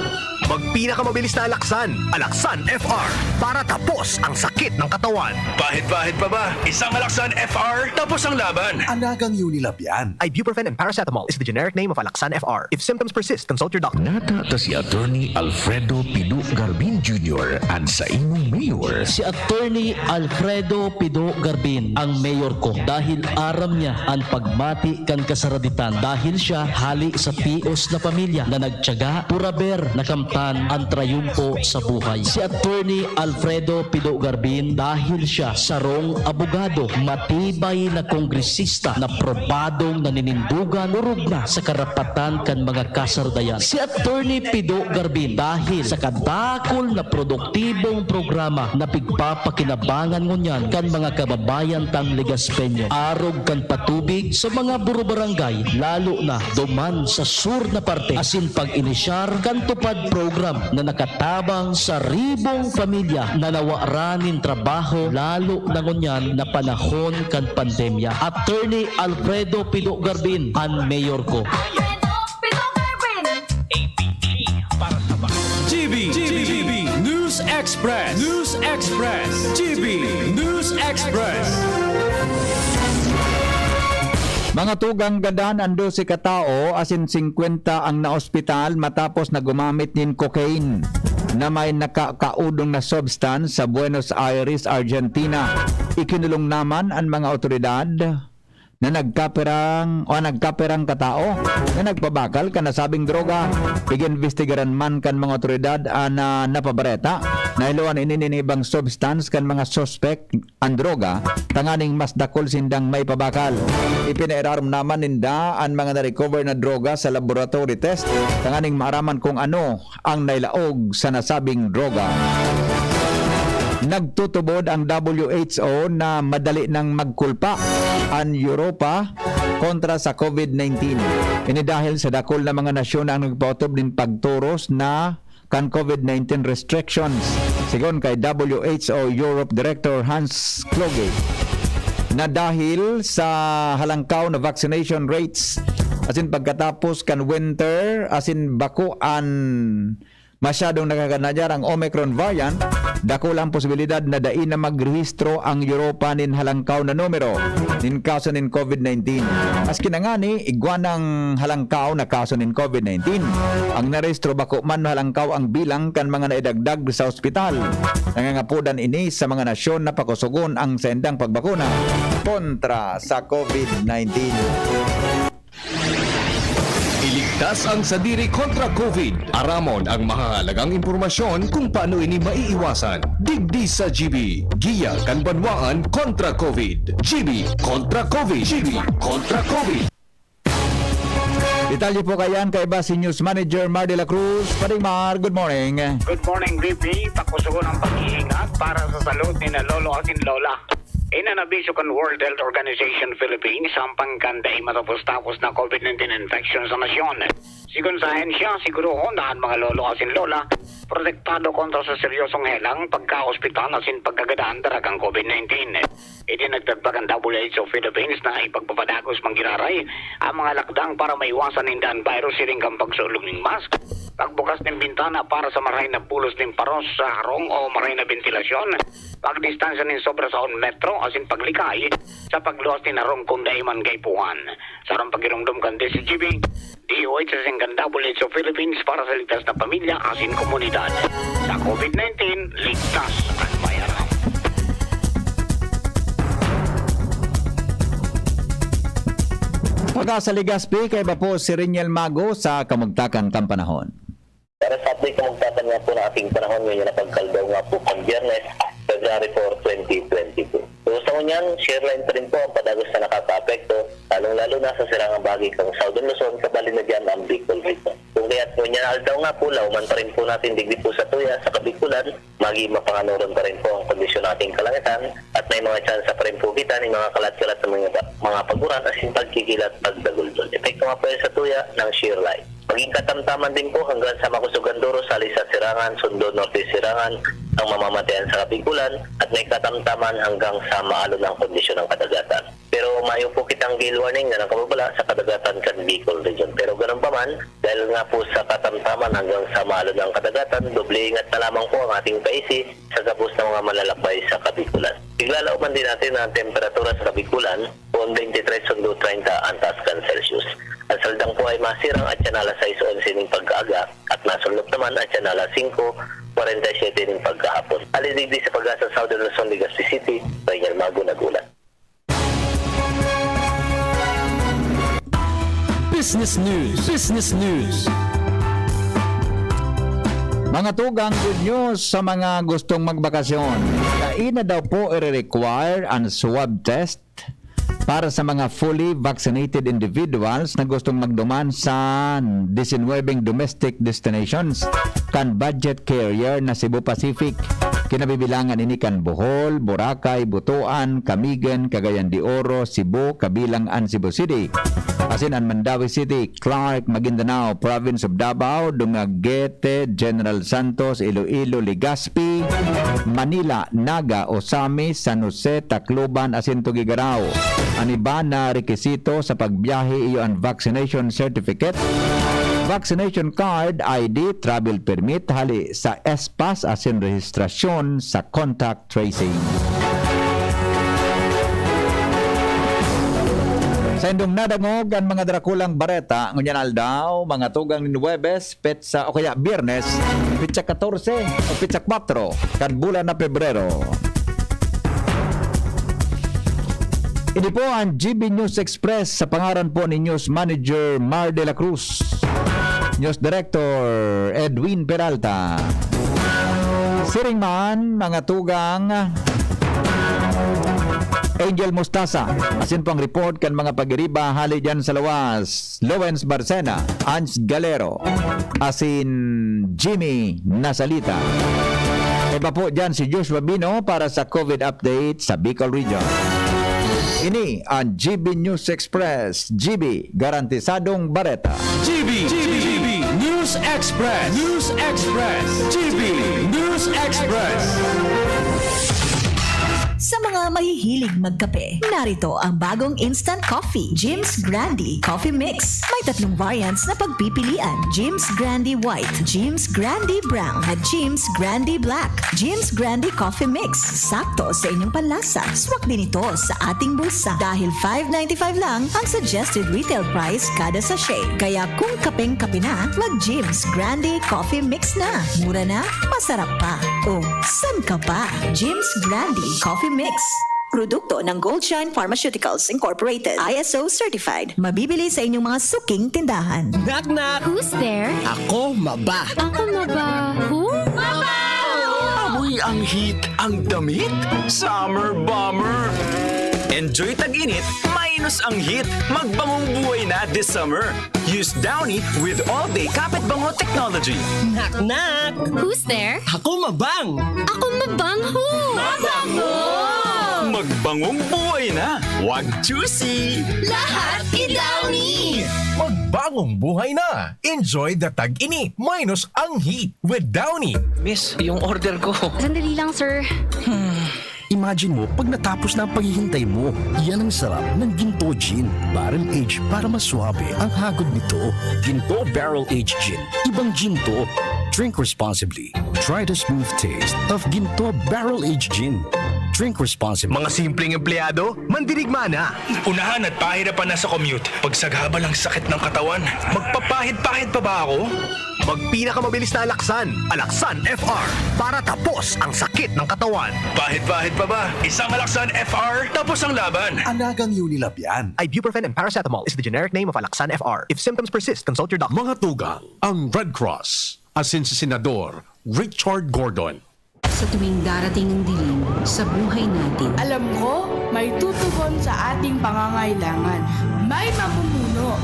Magpinakamabilis na Alaksan, Alaksan FR, para tapos ang sakit ng katawan. Pahid-pahid pa ba? Isang Alaksan FR, tapos ang laban. Alagang Unilab yan. Ibuprofen and paracetamol is the generic name of Alaksan FR. If symptoms persist, consult your doctor. Nata ta si Attorney Alfredo Pido Garbin Jr. and sa imong mayor. Si Attorney Alfredo Pido Garbin ang mayor ko dahil aram niya ang pagmati kan kasaraditan dahil siya hali sa pios na pamilya na nagtiyaga puraber na kamtan ang trayumpo sa buhay. Si Attorney Alfredo Pido Garbin dahil siya sarong abogado, matibay na kongresista na probadong naninindugan urog na sa karapatan kan mga kasardayan. Si Attorney Pido Garbin dahil sa kadakol na produktibong programa na pigpapakinabangan ngunyan kan mga kababayan tang Legazpeño. Arog kan patubig sa mga buro-barangay lalo na duman sa sur na parte asin pag-inisyar kan tupad program na nakatabang sa ribong pamilya na nawaranin trabaho lalo na ngunyan na panahon kan pandemya. Attorney Alfredo Pido Garbin ang mayor ko. GB News Express. News Express. GB News Express. Mga tugang gadan ando si katao asin 50 ang naospital matapos na gumamit nin cocaine na may nakakaudong na substance sa Buenos Aires, Argentina. Ikinulong naman ang mga otoridad na nagkaperang katao na nagpabakal kan nasabing droga. Iginvestigaran man kan mga otoridad na napabareta na iluan ininibang substance kan mga suspect ang droga tanganing mas dakol sindang may pabakal. Ipinairaram naman ninda ang mga na-recover na droga sa laboratory test tanganing maaraman kung ano ang nailaog sa nasabing droga. Nagtutubod ang WHO na madali nang magkulpa ang Europa kontra sa COVID-19. Ini dahil sa dakol na mga nasyon ang nagpautob din pagturos na kan COVID-19 restrictions. Sigon kay WHO Europe Director Hans Kluge na dahil sa halangkaw na vaccination rates asin pagkatapos kan winter asin bakuan masyadong nakakanadyar ang Omicron variant, dako lang posibilidad na dain na magrehistro ang Europa nin halangkaw na numero nin kaso nin COVID-19. Maski na nga ni, igwanang halangkaw na kaso nin COVID-19. Ang narehistro bako man halangkaw ang bilang kan mga naidagdag sa ospital. Nangangapudan ini sa mga nasyon na pakusugon ang sendang pagbakuna kontra sa COVID-19. Iligtas ang sadiri kontra COVID. Aramon ang mahalagang impormasyon kung paano ini maiiwasan. Digdi sa GB. Giya kan banwaan kontra COVID. GB kontra COVID. GB kontra COVID. Detalye po kayan kay Basi News Manager Mar de la Cruz. Paring Mar, good morning. Good morning, VP. Pakusugo ng pag-iingat para sa salud ni na Lolo atin Lola. Inanabiso kan World Health Organization Philippines ang pangkanday matapos-tapos na COVID-19 infection sa nasyon. Sigun sa ahensya, siguruhon na ang mga lolo asin lola protektado kontra sa seryosong helang pagka-hospital asin pagkagadaan daragang COVID-19. Itinagtagpagan WHO Philippines na ipagpapadagos manggiraray ang mga lakdang para maiwasan hindan virus siring kang pagsulong ng mask, pagbukas ng bintana para sa maray na pulos ng paros sa harong o maray na ventilasyon, pagdistansya ng sobra sa metro asin paglikay sa pagluwas ni narong kundaiman gaypuhan. Sarang pagirumdum kan DCGB, DOH sa singgan WHO Philippines para sa ligtas na pamilya asin komunidad. Sa COVID-19, ligtas ang bayaran. Pag-asa Ligaspi kay ba po si Riniel Mago sa kamugtakan kang panahon. Para sa update kamugtakan nga po na ating panahon ngayon na pagkaldaw nga po pang Biyernes, February 4, 2022. So sa ngunyan, share line pa rin po ang padagos na nakaka-apekto, lalong-lalo na sa sirangang bahagi kang Southern Luzon, kabali na dyan ang Bicol region. Kung kaya't ngunyan aldaw nga po, lauman pa rin po natin digdi po sa tuya, sa Kabikulan, magi mapanganoron pa rin po ang kondisyon nating kalangitan, at may mga tsansa pa rin po kita ng mga kalat-kalat ng mga paguran as in pagkikilat pagdagultol. Epekto nga po yan sa tuya ng shear line. Maging katamtaman din po hanggang sa Makusuganduro, Salisa Sirangan, Sundo, Norte Sirangan, ang mamamatayan sa Kabikulan at may katamtaman hanggang sa maalo ng kondisyon ng kadagatan. Pero mayo po kitang gale warning na nakababala sa kadagatan kan Bicol region. Pero ganun pa man, dahil nga po sa katamtaman hanggang sa maalo ng kadagatan, doble ingat na lamang po ang ating paisi sa gabos ng mga malalakbay sa Kabikulan. Iglalauman din natin ang temperatura sa Kabikulan, 23 Sundo 30 ang taas kan Celsius. Ang saldang po ay masirang at yan alas 6:11 ng pagkaaga at nasulop naman at yan alas 5:47 ng pagkahapon. Alidigdi sa Pag-asa Southern Luzon, Legazpi City, Riniel Mago nagulat. Business News. Business News. Mga tugang, good news sa mga gustong magbakasyon. Kaina daw po i-require ang swab test para sa mga fully vaccinated individuals na gustong magduman sa 19 domestic destinations kan budget carrier na Cebu Pacific. Kinabibilangan ini kan Bohol, Boracay, Butuan, Camigan, Cagayan de Oro, Cebu, kabilang ang Cebu City. Asin ang Mandawi City, Clark, Maguindanao, Province of Davao, Dumaguete, General Santos, Iloilo, Legazpi, Manila, Naga, Osamis, San Jose, Tacloban, asin Tugigaraw. Ang iba na rekisito sa pagbiyahe iyo ang vaccination certificate, vaccination card, ID, travel permit, hali sa S-Pass asin rehistrasyon sa contact tracing. Sa indong nadangog ang mga drakulang bareta, ngunyan aldaw, mga tugang ni Huwebes, petsa o kaya Biyernes, petsa 14 o petsa 4, kan bulan na Pebrero. Ini po ang GB News Express sa pangaran po ni News Manager Mar de la Cruz, News Director Edwin Peralta. Siring man, mga tugang, Angel Mustasa, asin pang report kan mga pagiriba hali dyan sa lawas, Lawrence Barcena, Ange Galero, asin Jimmy Nasalita. Iba po dyan si Joshua Bino para sa COVID update sa Bicol Region. Ini ang GB News Express, GB Garantisadong Bareta. GB News Express. News Express. GB News Express. Sa mga mahihilig magkape, narito ang bagong instant coffee, Jim's Grandi Coffee Mix. May 3 variants na pagpipilian, Jim's Grandi White, Jim's Grandi Brown, at Jim's Grandi Black. Jim's Grandi Coffee Mix, sakto sa inyong panlasa. Swak din ito sa ating bulsa dahil $5.95 lang ang suggested retail price kada sachet. Kaya kung kapeng-kape na, mag-Jim's Grandi Coffee Mix na. Mura na, masarap pa. O, san ka pa? Jim's Grandi Coffee Mix. Produkto ng Goldshine Pharmaceuticals Incorporated. ISO certified. Mabibili sa inyong mga suking tindahan. Knock knock! Who's there? Ako, Maba. Ako maba. Who? Maba! Amoy ang heat, ang damit. Summer Bomber. Enjoy tag-init, mainit Minus ang heat, magbangong buhay na this summer. Use Downy with all-day kapit bango technology. Knock-knock! Who's there? Ako mabang! Ako mabangho! Mabangho! Magbangong buhay na. Wag juicy. Lahat i-Downy! Magbangong buhay na. Enjoy the tag-init minus ang heat with Downy. Miss, yung order ko. Sandali lang, sir. Imagine mo, pag natapos na ang paghihintay mo, yan ang sarap ng Ginto Gin. Barrel Age para mas swabe ang hagod nito. Ginto Barrel Age Gin. Ibang gin to. Drink responsibly. Try the smooth taste of Ginto Barrel Age Gin. Drink responsibly. Mga simpleng empleyado, mandirigma na. Unahan at pahirapan na sa commute. Pagsagabal ang sakit ng katawan, magpapahid-pahid pa ba ako? Magpinakamabilis na alaksan. Alaksan FR. Para tapos ang sakit ng katawan. Pahid-pahid pa ba? Isang Alaksan FR, tapos ang laban. Alagang Unilab yan. Ibuprofen and paracetamol is the generic name of Alaksan FR. If symptoms persist, consult your doctor. Mga tugang, ang Red Cross. Asin si Senador Richard Gordon. Sa tuwing darating ang dilim sa buhay natin. Alam ko, may tutugon sa ating pangangailangan. May mamumuno.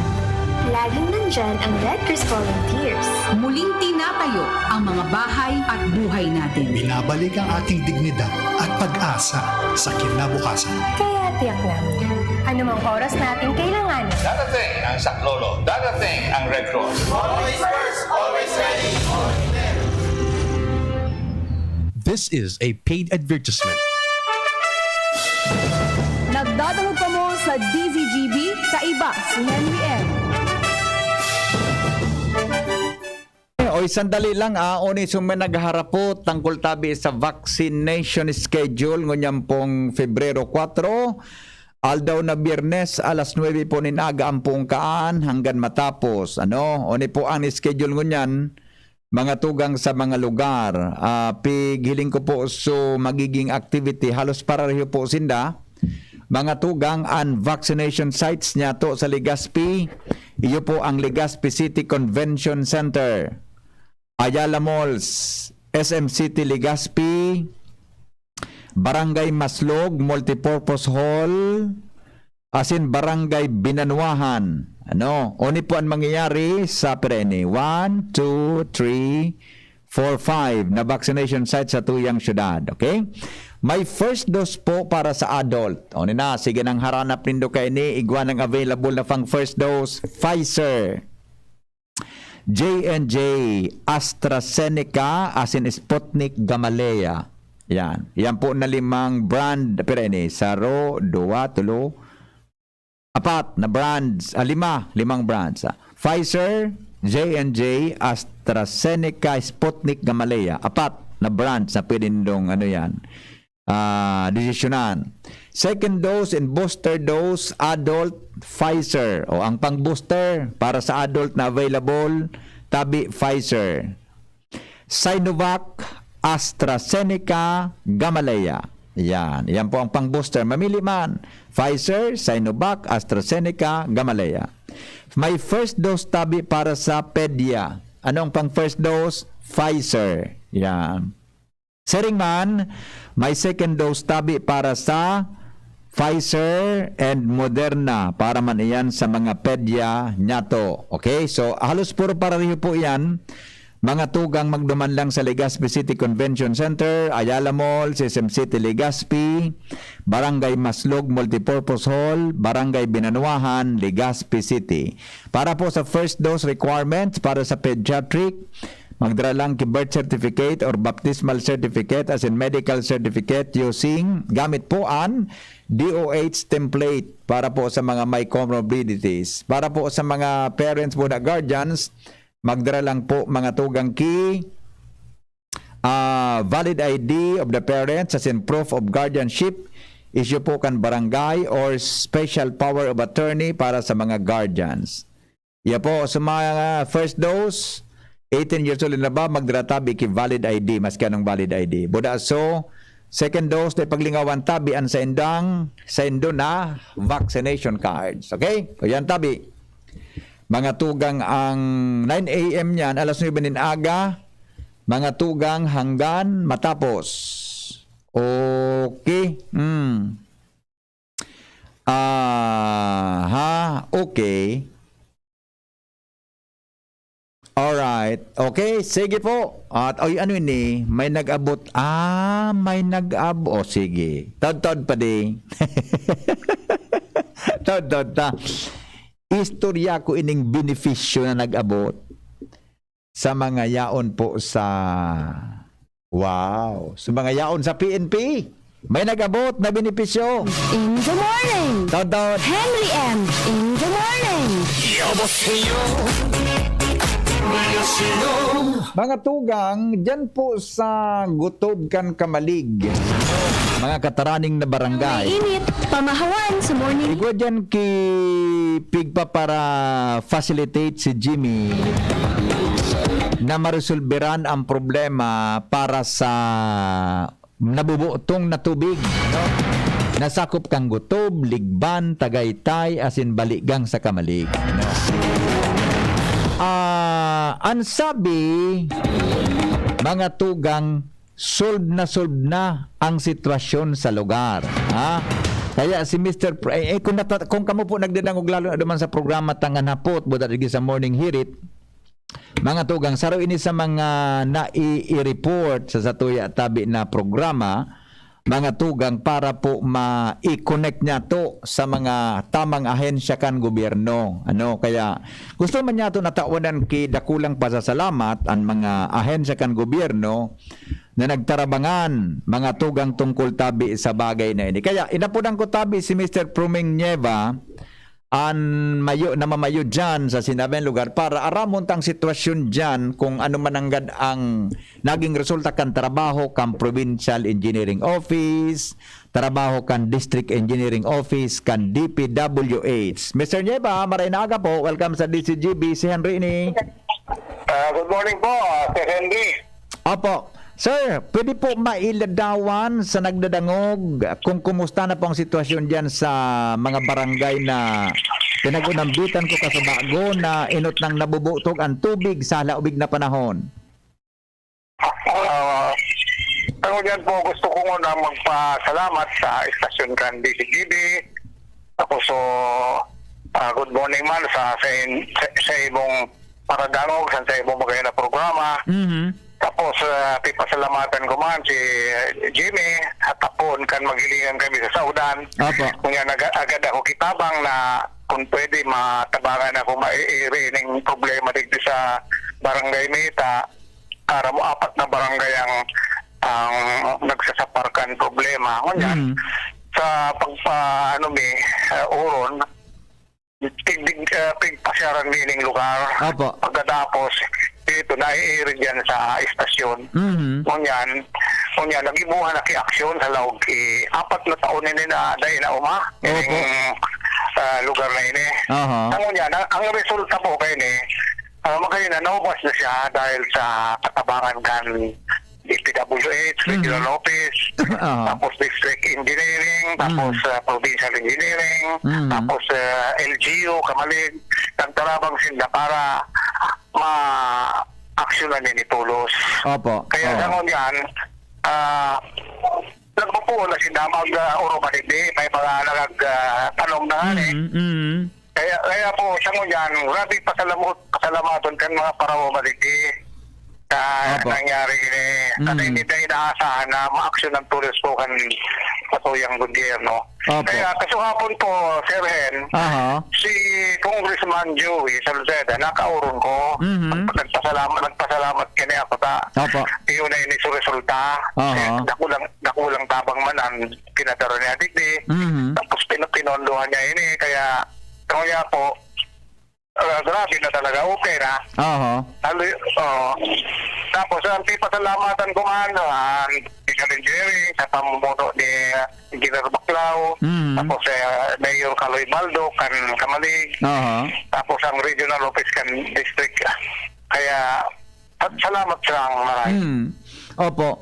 Laging nandyan ang Red Cross Volunteers. Muling tinatayo ang mga bahay at buhay natin. Binabalik ang ating dignidad at pag-asa sa kinabukasan. Kaya tiyak namin, anumang oras natin kailangan. Darating ang Saklolo. Darating ang Red Cross. Always first, always ready, always there. This is a paid advertisement. Nagdadalog ka mo sa DZGB, kaiba si Henry M. Oy, sandali lang oni sumen nagharap po tangkol tabi sa vaccination schedule ngunyam pong Febrero 4. Aldaw na Biyernes alas 9 po ninaga ang pungkaan hanggang matapos. Oni po ang schedule ngunyan mga tugang sa mga lugar. Pighiling ko po so magiging activity halos pareho po sinda. Mga tugang ang vaccination sites niya to sa Legazpi. Iyo po ang Legazpi City Convention Center, Ayala Malls, SM City Legazpi, Barangay Maslog Multipurpose Hall, asin Barangay Binanwahan. Oni po ang mangyayari sa Pirene. 1, 2, 3, 4, 5 na vaccination sites sa tuyang syudad. Okay? May first dose po para sa adult. Oni na, sige nang haranap nindo kay ni igwa ng available na pang first dose Pfizer, J&J, AstraZeneca, asin Sputnik, Gamaleya. Yan. Yan po na 5 brand Pirene. Saro, 2, 3, 4 na brands, 5 brands. Pfizer, J&J, AstraZeneca, Sputnik, Gamaleya. 4 na brands na pwede nindong desisyonan. Second dose and booster dose, adult, Pfizer. O ang pang-booster para sa adult na available, tabi Pfizer. Sinovac, AstraZeneca, Gamaleya. Yan po ang pang-booster. Mamili man. Pfizer, Sinovac, AstraZeneca, Gamaleya. May first dose tabi para sa pedya. Anong pang first dose? Pfizer. Yan. Sering man, may second dose tabi para sa Pfizer and Moderna. Para man iyan sa mga pedya nyato. Okay? So, halos puro pareho po yan. Mga tugang magduman lang sa Legazpi City Convention Center, Ayala Mall, SM City Legazpi, Barangay Maslog Multipurpose Hall, Barangay Binanwahan, Legazpi City. Para po sa first dose requirements para sa pediatric, magdala lang ki birth certificate or baptismal certificate as in medical certificate using gamit po an DOH template para po sa mga may comorbidities. Para po sa mga parents po na guardians, magdala lang po mga tugang ki valid ID of the parents as in proof of guardianship, issue po kan barangay or special power of attorney para sa mga guardians. Iya po sa mga first dose 18 years old na ba magdala tabi ki valid ID maski anong valid ID. Buda so second dose na paglingawan tabi an sa indo na vaccination cards. Okay? O yan tabi. Mga tugang ang 9 a.m. niyan, alas 9 din aga, mga tugang hanggang matapos. Okay. Okay. Alright. Okay, sige po. At ano ini, may nag-abot. May nag-abot. O sige. Tod-tod pa di. Tod-tod ta. Istorya ko ining benepisyo na nag-abot sa mga yaon po sa sa mga yaon sa PNP. May nag-abot na benepisyo. In the morning. Tod-tod. Henry M. In the morning. Mga tugang, dyan po sa Gutob kan Kamalig, mga kataraning na barangay. Init, pamahawan sa morning. Igwa dyan pigpa para facilitate si Jimmy na maresolberan ang problema para sa nabubutong na tubig. No? Nasakop kang Gutob, Ligban, Tagaytay, asin Baligang sa Kamalig. No? Ang sabi, mga tugang, solve na ang sitwasyon sa lugar. Ha? Kaya si Mr. Kung kamo po nagdadangog lalo naman sa programa Tangan Hapot, buta sa Morning Hirit, mga tugang, saro ini sa mga nai-report sa Satuya Tabi na programa, mga tugang, para po ma-i-connect niya to sa mga tamang ahensya kan gobyerno. Kaya gusto man niya to natawanan ki dakulang pasasalamat ang mga ahensya kan gobyerno na nagtarabangan mga tugang tungkol tabi sa bagay na ini. Kaya inapunan ko tabi si Mr. Pruming Nieva mamayo dyan sa sinabing lugar para aramon tang sitwasyon dyan kung ano man ang naging resulta kan trabaho kan Provincial Engineering Office, trabaho kan District Engineering Office, kan DPWH. Mr. Nieva, maray na aga po. Welcome sa DCGB. Si Henry ni. Good morning po, si Henry. Opo. Sir, pwede po mailadawan sa nagdadangog kung kumusta na po ang sitwasyon dyan sa mga barangay na pinagunambitan ko kasabago na inot ng nabubutog ang tubig sa laubig na panahon? Pero dyan po gusto ko muna magpasalamat sa istasyon kan DCGB. Tapos good morning man sa ibong paradangog, sa ibong bagay na programa. Mm-hmm. Tapos, pipasalamatan ko man si Jimmy at tapon kan maghilingan kami sa saudan. Kung yan agad ako kitabang na kung pwede matabangan ako maiiri ng problema dito sa barangay Mita para mo 4 na barangay ang nagsasaparkan problema. Kung yan, sa uron, pigpasyaran din lugar. Pagkatapos, ito naiiri dyan sa istasyon. Kung yan, nagibuhan na ki-aksyon sa laog 4 na taon na dahil na yung lugar na ini. Kung yan, ang resulta po kayo makayo na naubas na siya dahil sa katabangan kan DPWH, Regional Office, tapos District Engineering, tapos Provincial Engineering, tapos LGU, Kamalig, nagtarabang sila para ma-aksyonan ni Tulos. Kaya ganun yan, nagpupuo na si Damag Oromanidi, may mga nagtanong na Kaya po, sa mo yan, grabe pasalamaton kan mga Oromanidi nangyari ini. Kasi hindi na inaasahan na ma-aksyon ng Tulos po kan patuyang gobyerno. Kaya kasukapon po, Sir Hen, si Congressman Joey Salceda, nakauron ko. Nagpasalamat kini ako ta. Iyon na ini sa resulta. Dakulang tabang man ang pinadaro niya digdi. Tapos pinondohan niya ini. Kaya po, grabe na talaga, okay na. Tapos ang pasalamatan ko man District Engineering sa pamumuno ni Engineer Baclao, tapos Mayor Caloy Baldo kan Kamalig, tapos ang Regional Office kan District. Kaya salamat sa maraming. Opo.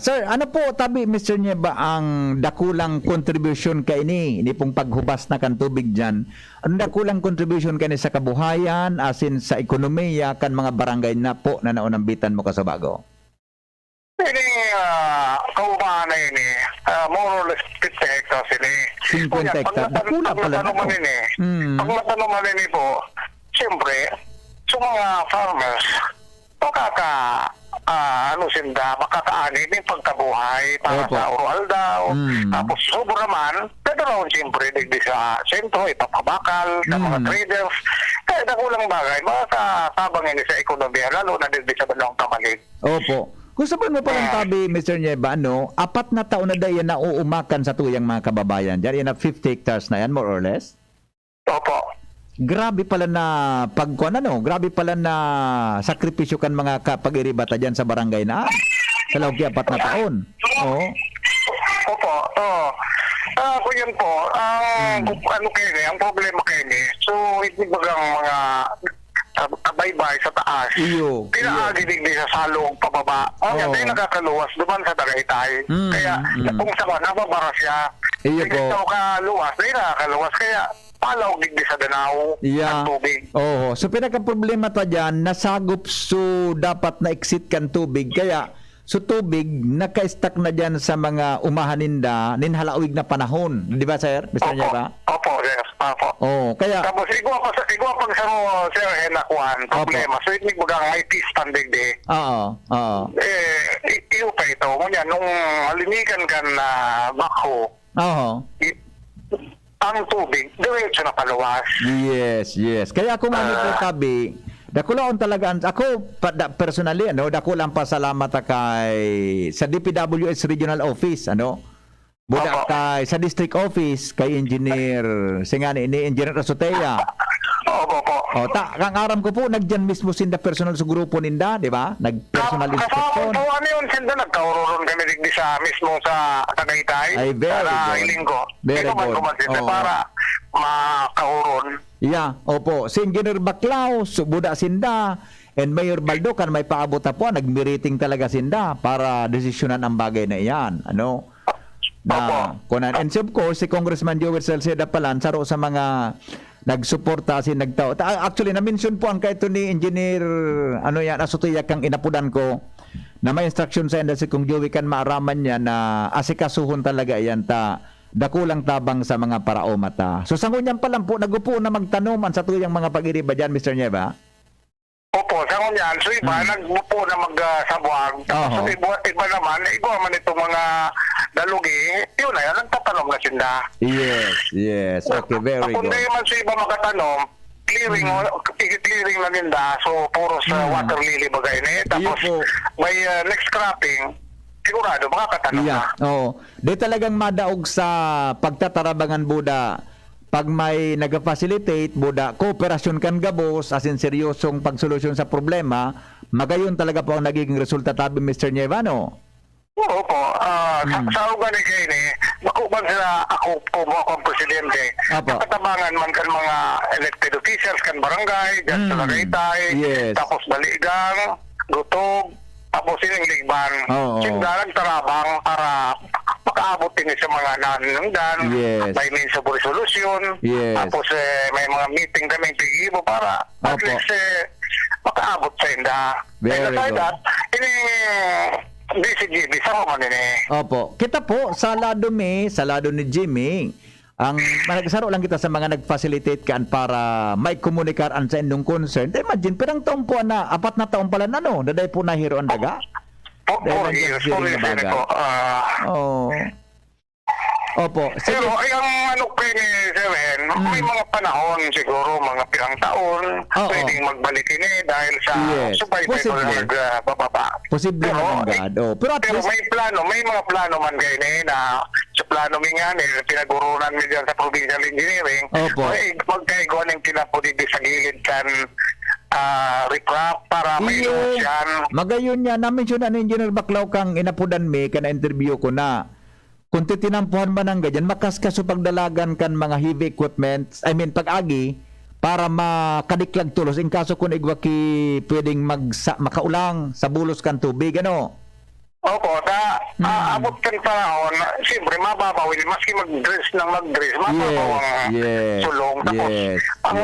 Sir, ano po tabi Mr. Nieva ang dakulang contribution kay ini pong paghubas na kan tubig dyan? Ano dakulang contribution kay sa kabuhayan asin sa ekonomiya kan mga barangay na po na naunambitan mo kasabago? Ini kaumahan na yun more or less 50 hectares yun 50 hectares. Dakula pala na to. Pag matanuman yun po, siyempre, sa mga farmers, makakaani din pagkabuhay para Opo. sa oral daw. Tapos sobra man, dadalawin siyempre digdi sa sentro, ipapabakal, sa mga traders. Kaya dakulang bagay, makakabang ini sa ekonomiya, lalo na digdi sa bandang kamalig. Opo. Kung sabihin mo palang tabi, Mr. Nieva, 4 na taon na dahil nauumakan sa tuyang mga kababayan dyan. Yan na 50 hectares na yan, more or less. Opo. Grabe pala na grabe pala na sakripisyo kan mga pag-iribata dyan sa barangay na sa loob 4 na taon. Oo. Opo. Kung yan po, ang problema kayo so hindi bagang mga baybay sa taas. Pinaagin sa salong pababa. Kaya tayo nakakaluwas duman sa Tagaytay. Kaya kung saan nababara siya, hindi tayo kaluwas, tayo nakakaluwas. Kaya palaw digdi sa Danao ang tubig. So pinaka-problema ta dyan, nasagop so dapat na exit kan tubig. Kaya so tubig, naka-stack na dyan sa mga umahaninda, ninhalawig na panahon. Di ba, sir? Mr. Nieva? Opo, sir. Opo. Kaya... Tapos, igwa pag sa mo, sir, nakuhan, problema. So, hindi mo may pistan digdi. Oo. Iyo pa ito. Ngunyan, nung halinikan ka na bakho, ang tubig, diretso na paluwas. Yes. Kaya kung ano po tabi, dakulaon talaga ako personally dakulang pasalamat kay sa DPWH Regional Office buda kay sa district office kay engineer singani ni Engineer Rasoteya. Kang aram ko po nagdiyan mismo sinda personal sa grupo ninda, di ba? Nag-personal inspection. Ano yun sinda nagkauroron kami digdi sa mismo sa Tagaytay. Ay, very good. Very good. Para makauron. Opo. Si Engineer Baclao, buda sinda, and Mayor Baldo kan may paabot na po, nag-meeting talaga sinda para desisyonan ang bagay na iyan. And of course, si Congressman Joel Salceda Palan, saro sa mga nagsuporta nagtao. Actually, na-mention po ang kaito ni Engineer Asutoya kang inapudan ko na may instruction sa industry kung Joey kan maaraman niya na asikasuhon talaga yan dakulang tabang sa mga paraomata. So sa ngunyan pa lang po, nagupo na magtanuman sa tuyang mga pag-iriba dyan, Mr. Nieva? Opo, sa ngunyan. So iba, nagbupo na magsabuag. So iba naman, man itong mga dalugi, yun na yan, nagtatanong na sinda. Yes. Okay, very good. Kung di man sa iba magtatanong, clearing na ninda, so puro sa water lily bagay na tapos may next cropping, sigurado makakatanong na. Di talagang madaog sa pagtatarabangan buda pag may nag-facilitate buda kooperasyon kan gabos as in seryosong pagsolusyon sa problema, magayon talaga po ang nagiging resulta tabi Mr. Nieva, Opo. Sa ugaling kayo makuban sila ako ang presidente. Katabangan man kan mga elected officials kan barangay, dyan sa Tagaytay, tapos Baligang, Gutog, tapos sining Ligban. Sindalang tarabang para makaabot din sa mga nanundan, may means of resolution, tapos may mga meeting kami tigibo para at least makaabot sa inda. Very good. DCGB, sa mo man Opo. Kita po, sa lado ni Jimmy, ang nagsaro lang kita sa mga nag-facilitate kaan para may komunikaran sa inyong concern. Imagine, pirang taon po 4 na taon pala daday po nahiro ang daga. 4 years. Opo. Pero ang may mga panahon siguro, mga pirang taon, pwedeng magbalik dahil sa survival na nagbababa. Posible naman, God. Pero may mga plano man kayo na sa plano nga pinagurunan mo dyan sa provincial engineering, magkaigo ng kinapudidi sa gilid kan recraft para may ilusyan. Magayon niya, na-mention na ni Engineer Baclao kang inapudan kana interview ko na kung titinampuhan man ang ganyan, makaskaso pagdalagan kan mga heavy equipment, pag-agi, para makadiklag tulos. In kaso kung igwaki pwedeng makaulang sa bulos kan tubig, Opo, abot kan panahon, siyempre mababawin, maski mag-dress, mababaw ang sulong. Tapos, ang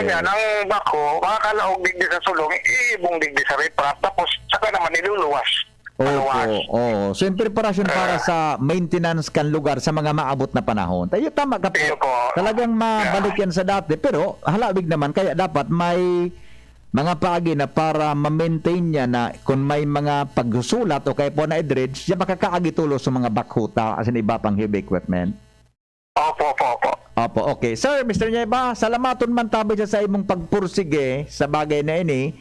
bako, makakalaog digdi sa sulong, ibong digdi sa riprap, tapos saka naman niluluwas Oo. So, yung preparasyon para sa maintenance kan lugar sa mga maabot na panahon. Tayo, tama ka po. Talagang mabalik yan sa dati. Pero, halawig naman. Kaya dapat may mga paagi na para ma-maintain niya na kung may mga pagsusulat o kaya po na i-dredge, siya makakaagitulo sa mga bakhuta as in iba pang heavy equipment. Opo, okay. Sir, Mr. Nieva, salamaton man tabi siya sa imong pagpursige sa bagay na ini.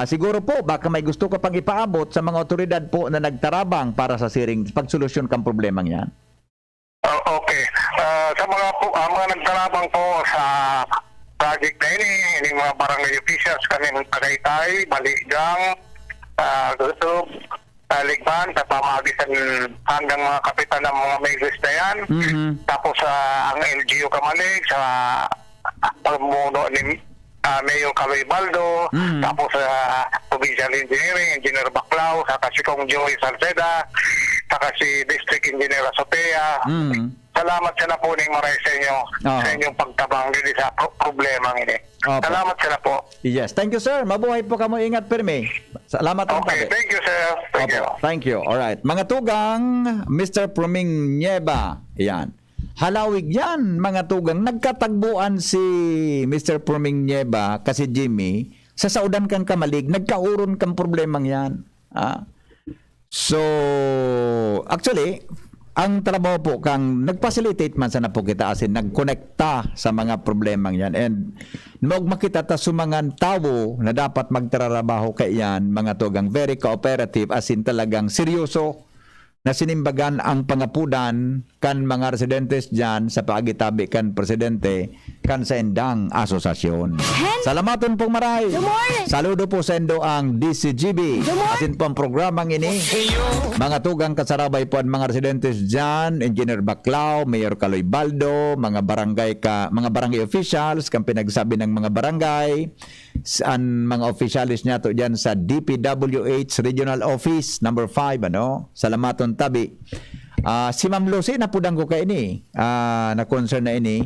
Siguro po, baka may gusto ka pang ipaabot sa mga otoridad po na nagtarabang para sa siring pagsolusyon kang problemang yan. Okay. Sa mga nagtarabang po sa project na ini mga barangay officials kami ng Tagaytay, Baligang, Gusog, Ligban, sa pamagitan hanggang mga kapitan ng mga mayors na yan. Tapos ang LGU Kamalig, sa pagmuno ni Mayor Caloy Baldo, tapos Provincial Engineering, Engineer Baclao, saka si Kong Joey Salceda, saka si District Engineer Azotea. Salamat sa na po ning maray sa inyo, sa inyong pagtabang din sa problemang ini. Salamat sa na po. Yes, thank you sir. Mabuhay po kamo, ingat permi. Salamat po. Okay, thank you sir. Thank you. Alright. Mga tugang, Mr. Proming Nieva. Yan. Halawig yan, mga tugang. Nagkatagbuan si Mr. Proming Nieva kasi Jimmy, sa saudan kang Kamalig, nagkauron kang problemang yan. So, actually, ang trabaho po kang nag-facilitate man sana po kita asin, nagkonekta sa mga problemang yan. And makita ta sa mga tao na dapat magtrabaho kay yan, mga tugang, very cooperative, asin talagang seryoso na sinimbagan ang pangapudan kan mga residentes dyan sa paagitabi kan presidente kan sa endang asosasyon. Salamaton pong maray. Saludo po sa endo ang DCGB. Asin po ang programang ini. Mga tugang kasarabay po ang mga residentes dyan, Engineer Baclao, Mayor Caloy Baldo, mga barangay officials, kang pinagsabi ng mga barangay, ang mga officialis niya to dyan sa DPWH Regional Office number 5, Salamaton tabi. Si Ma'am Lucy napudang ko kay ini na concern na ini,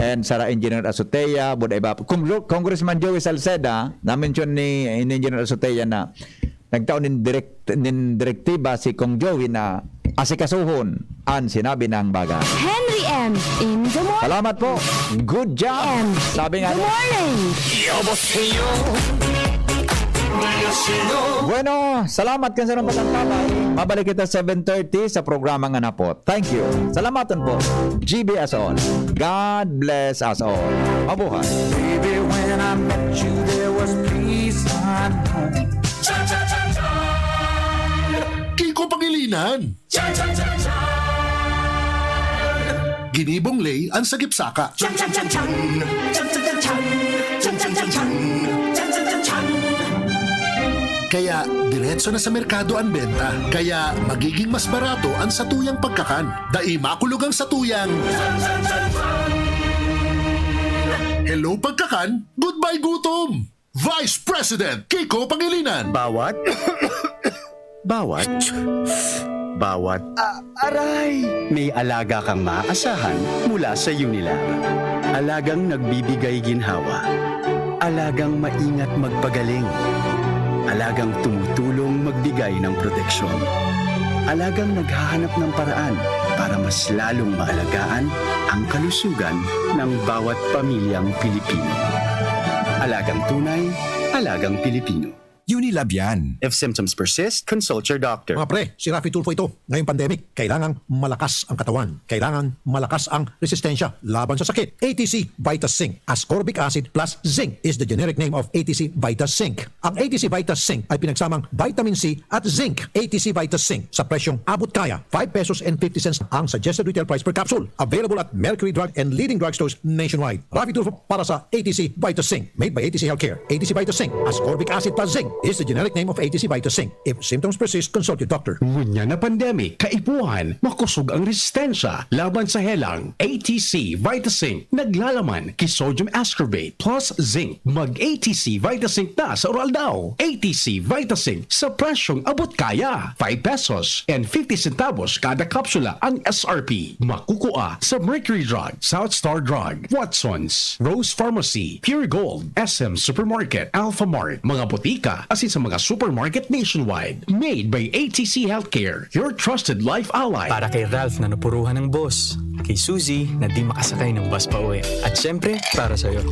and Sara Engineer Azotea, buday ba Congressman Joey Salceda na mention ni Engineer Azotea na nagtaon nin direktiba si Kong Joey na asikasuhon ang sinabi ng baga. Henry M. in the morning. Salamat po. Good job. Sabi nga. Good morning. Bueno, salamat kan sa nang pagtantabay. Mabalik kita 7:30 sa programa nga na po. Thank you. Salamaton po. GB as all. God bless us all. Mabuhay. Baby, when I met you, there was peace unknown. Kiko Pangilinan. Ginibong Lay ang sagip-saka. Kaya diretso na sa merkado ang benta. Kaya magiging mas barato ang satuyang pagkakan. Dai makulog ang satuyang. Hello pagkakan, goodbye gutom. Vice President Kiko Pangilinan. Bawat? Aray! May alaga kang maasahan mula sa Unilag. Alagang nagbibigay ginhawa. Alagang maingat magpagaling. Alagang tumutulong magbigay ng proteksyon. Alagang naghahanap ng paraan para mas lalong maalagaan ang kalusugan ng bawat pamilyang Pilipino. Alagang tunay, alagang Pilipino. Unilab yan. If symptoms persist, consult your doctor. Mga pre, si Rafi Tulfo ito. Ngayong pandemic, kailangang malakas ang katawan. Kailangan malakas ang resistensya laban sa sakit. ATC Vitazinc. Ascorbic acid plus zinc is the generic name of ATC Vitazinc. Ang ATC Vitazinc ay pinagsamang vitamin C at zinc. ATC Vitazinc sa presyong abot kaya. 5 pesos and 50 cents ang suggested retail price per capsule. Available at Mercury Drug and leading drugstores nationwide. Rafi Tulfo para sa ATC Vitazinc. Made by ATC Healthcare. ATC Vitazinc. Ascorbic acid plus zinc is the generic name of ATC Vitazinc. If symptoms persist, consult your doctor. Ngunya na pandemic, kaipuhan, makusog ang resistensya laban sa helang. ATC Vitazinc, naglalaman kay sodium ascorbate plus zinc. Mag-ATC Vitazinc na sa oral daw. ATC Vitazinc sa presyong abot kaya. 5 pesos and 50 centavos kada kapsula ang SRP. Makukuha sa Mercury Drug, South Star Drug, Watson's, Rose Pharmacy, Pure Gold, SM Supermarket, Alpha Mart, mga botika, asin sa mga supermarket nationwide. Made by ATC Healthcare, your trusted life ally. Para kay Ralph na napuruhan ng boss, kay Suzy na di makasakay ng bus pa uwi. At syempre, para sa'yo,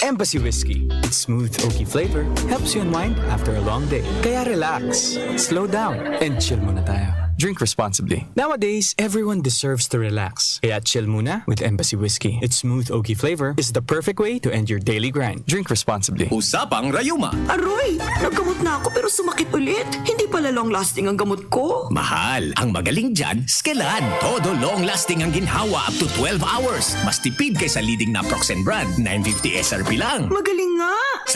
Embassy Whiskey. Its smooth, oaky flavor helps you unwind after a long day. Kaya relax, slow down, and chill muna tayo. Drink responsibly. Nowadays, everyone deserves to relax. Kaya chill muna with Embassy Whiskey. Its smooth, oaky flavor is the perfect way to end your daily grind. Drink responsibly. Usapang Rayuma. Aroy, naggamot na ako pero sumakit ulit. Hindi pala long-lasting ang gamot ko. Mahal. Ang magaling dyan, Skelan. Todo long-lasting ang ginhawa up to 12 hours. Mas tipid kaysa leading Naproxen brand, 950 SRP lang. Magaling nga. Sa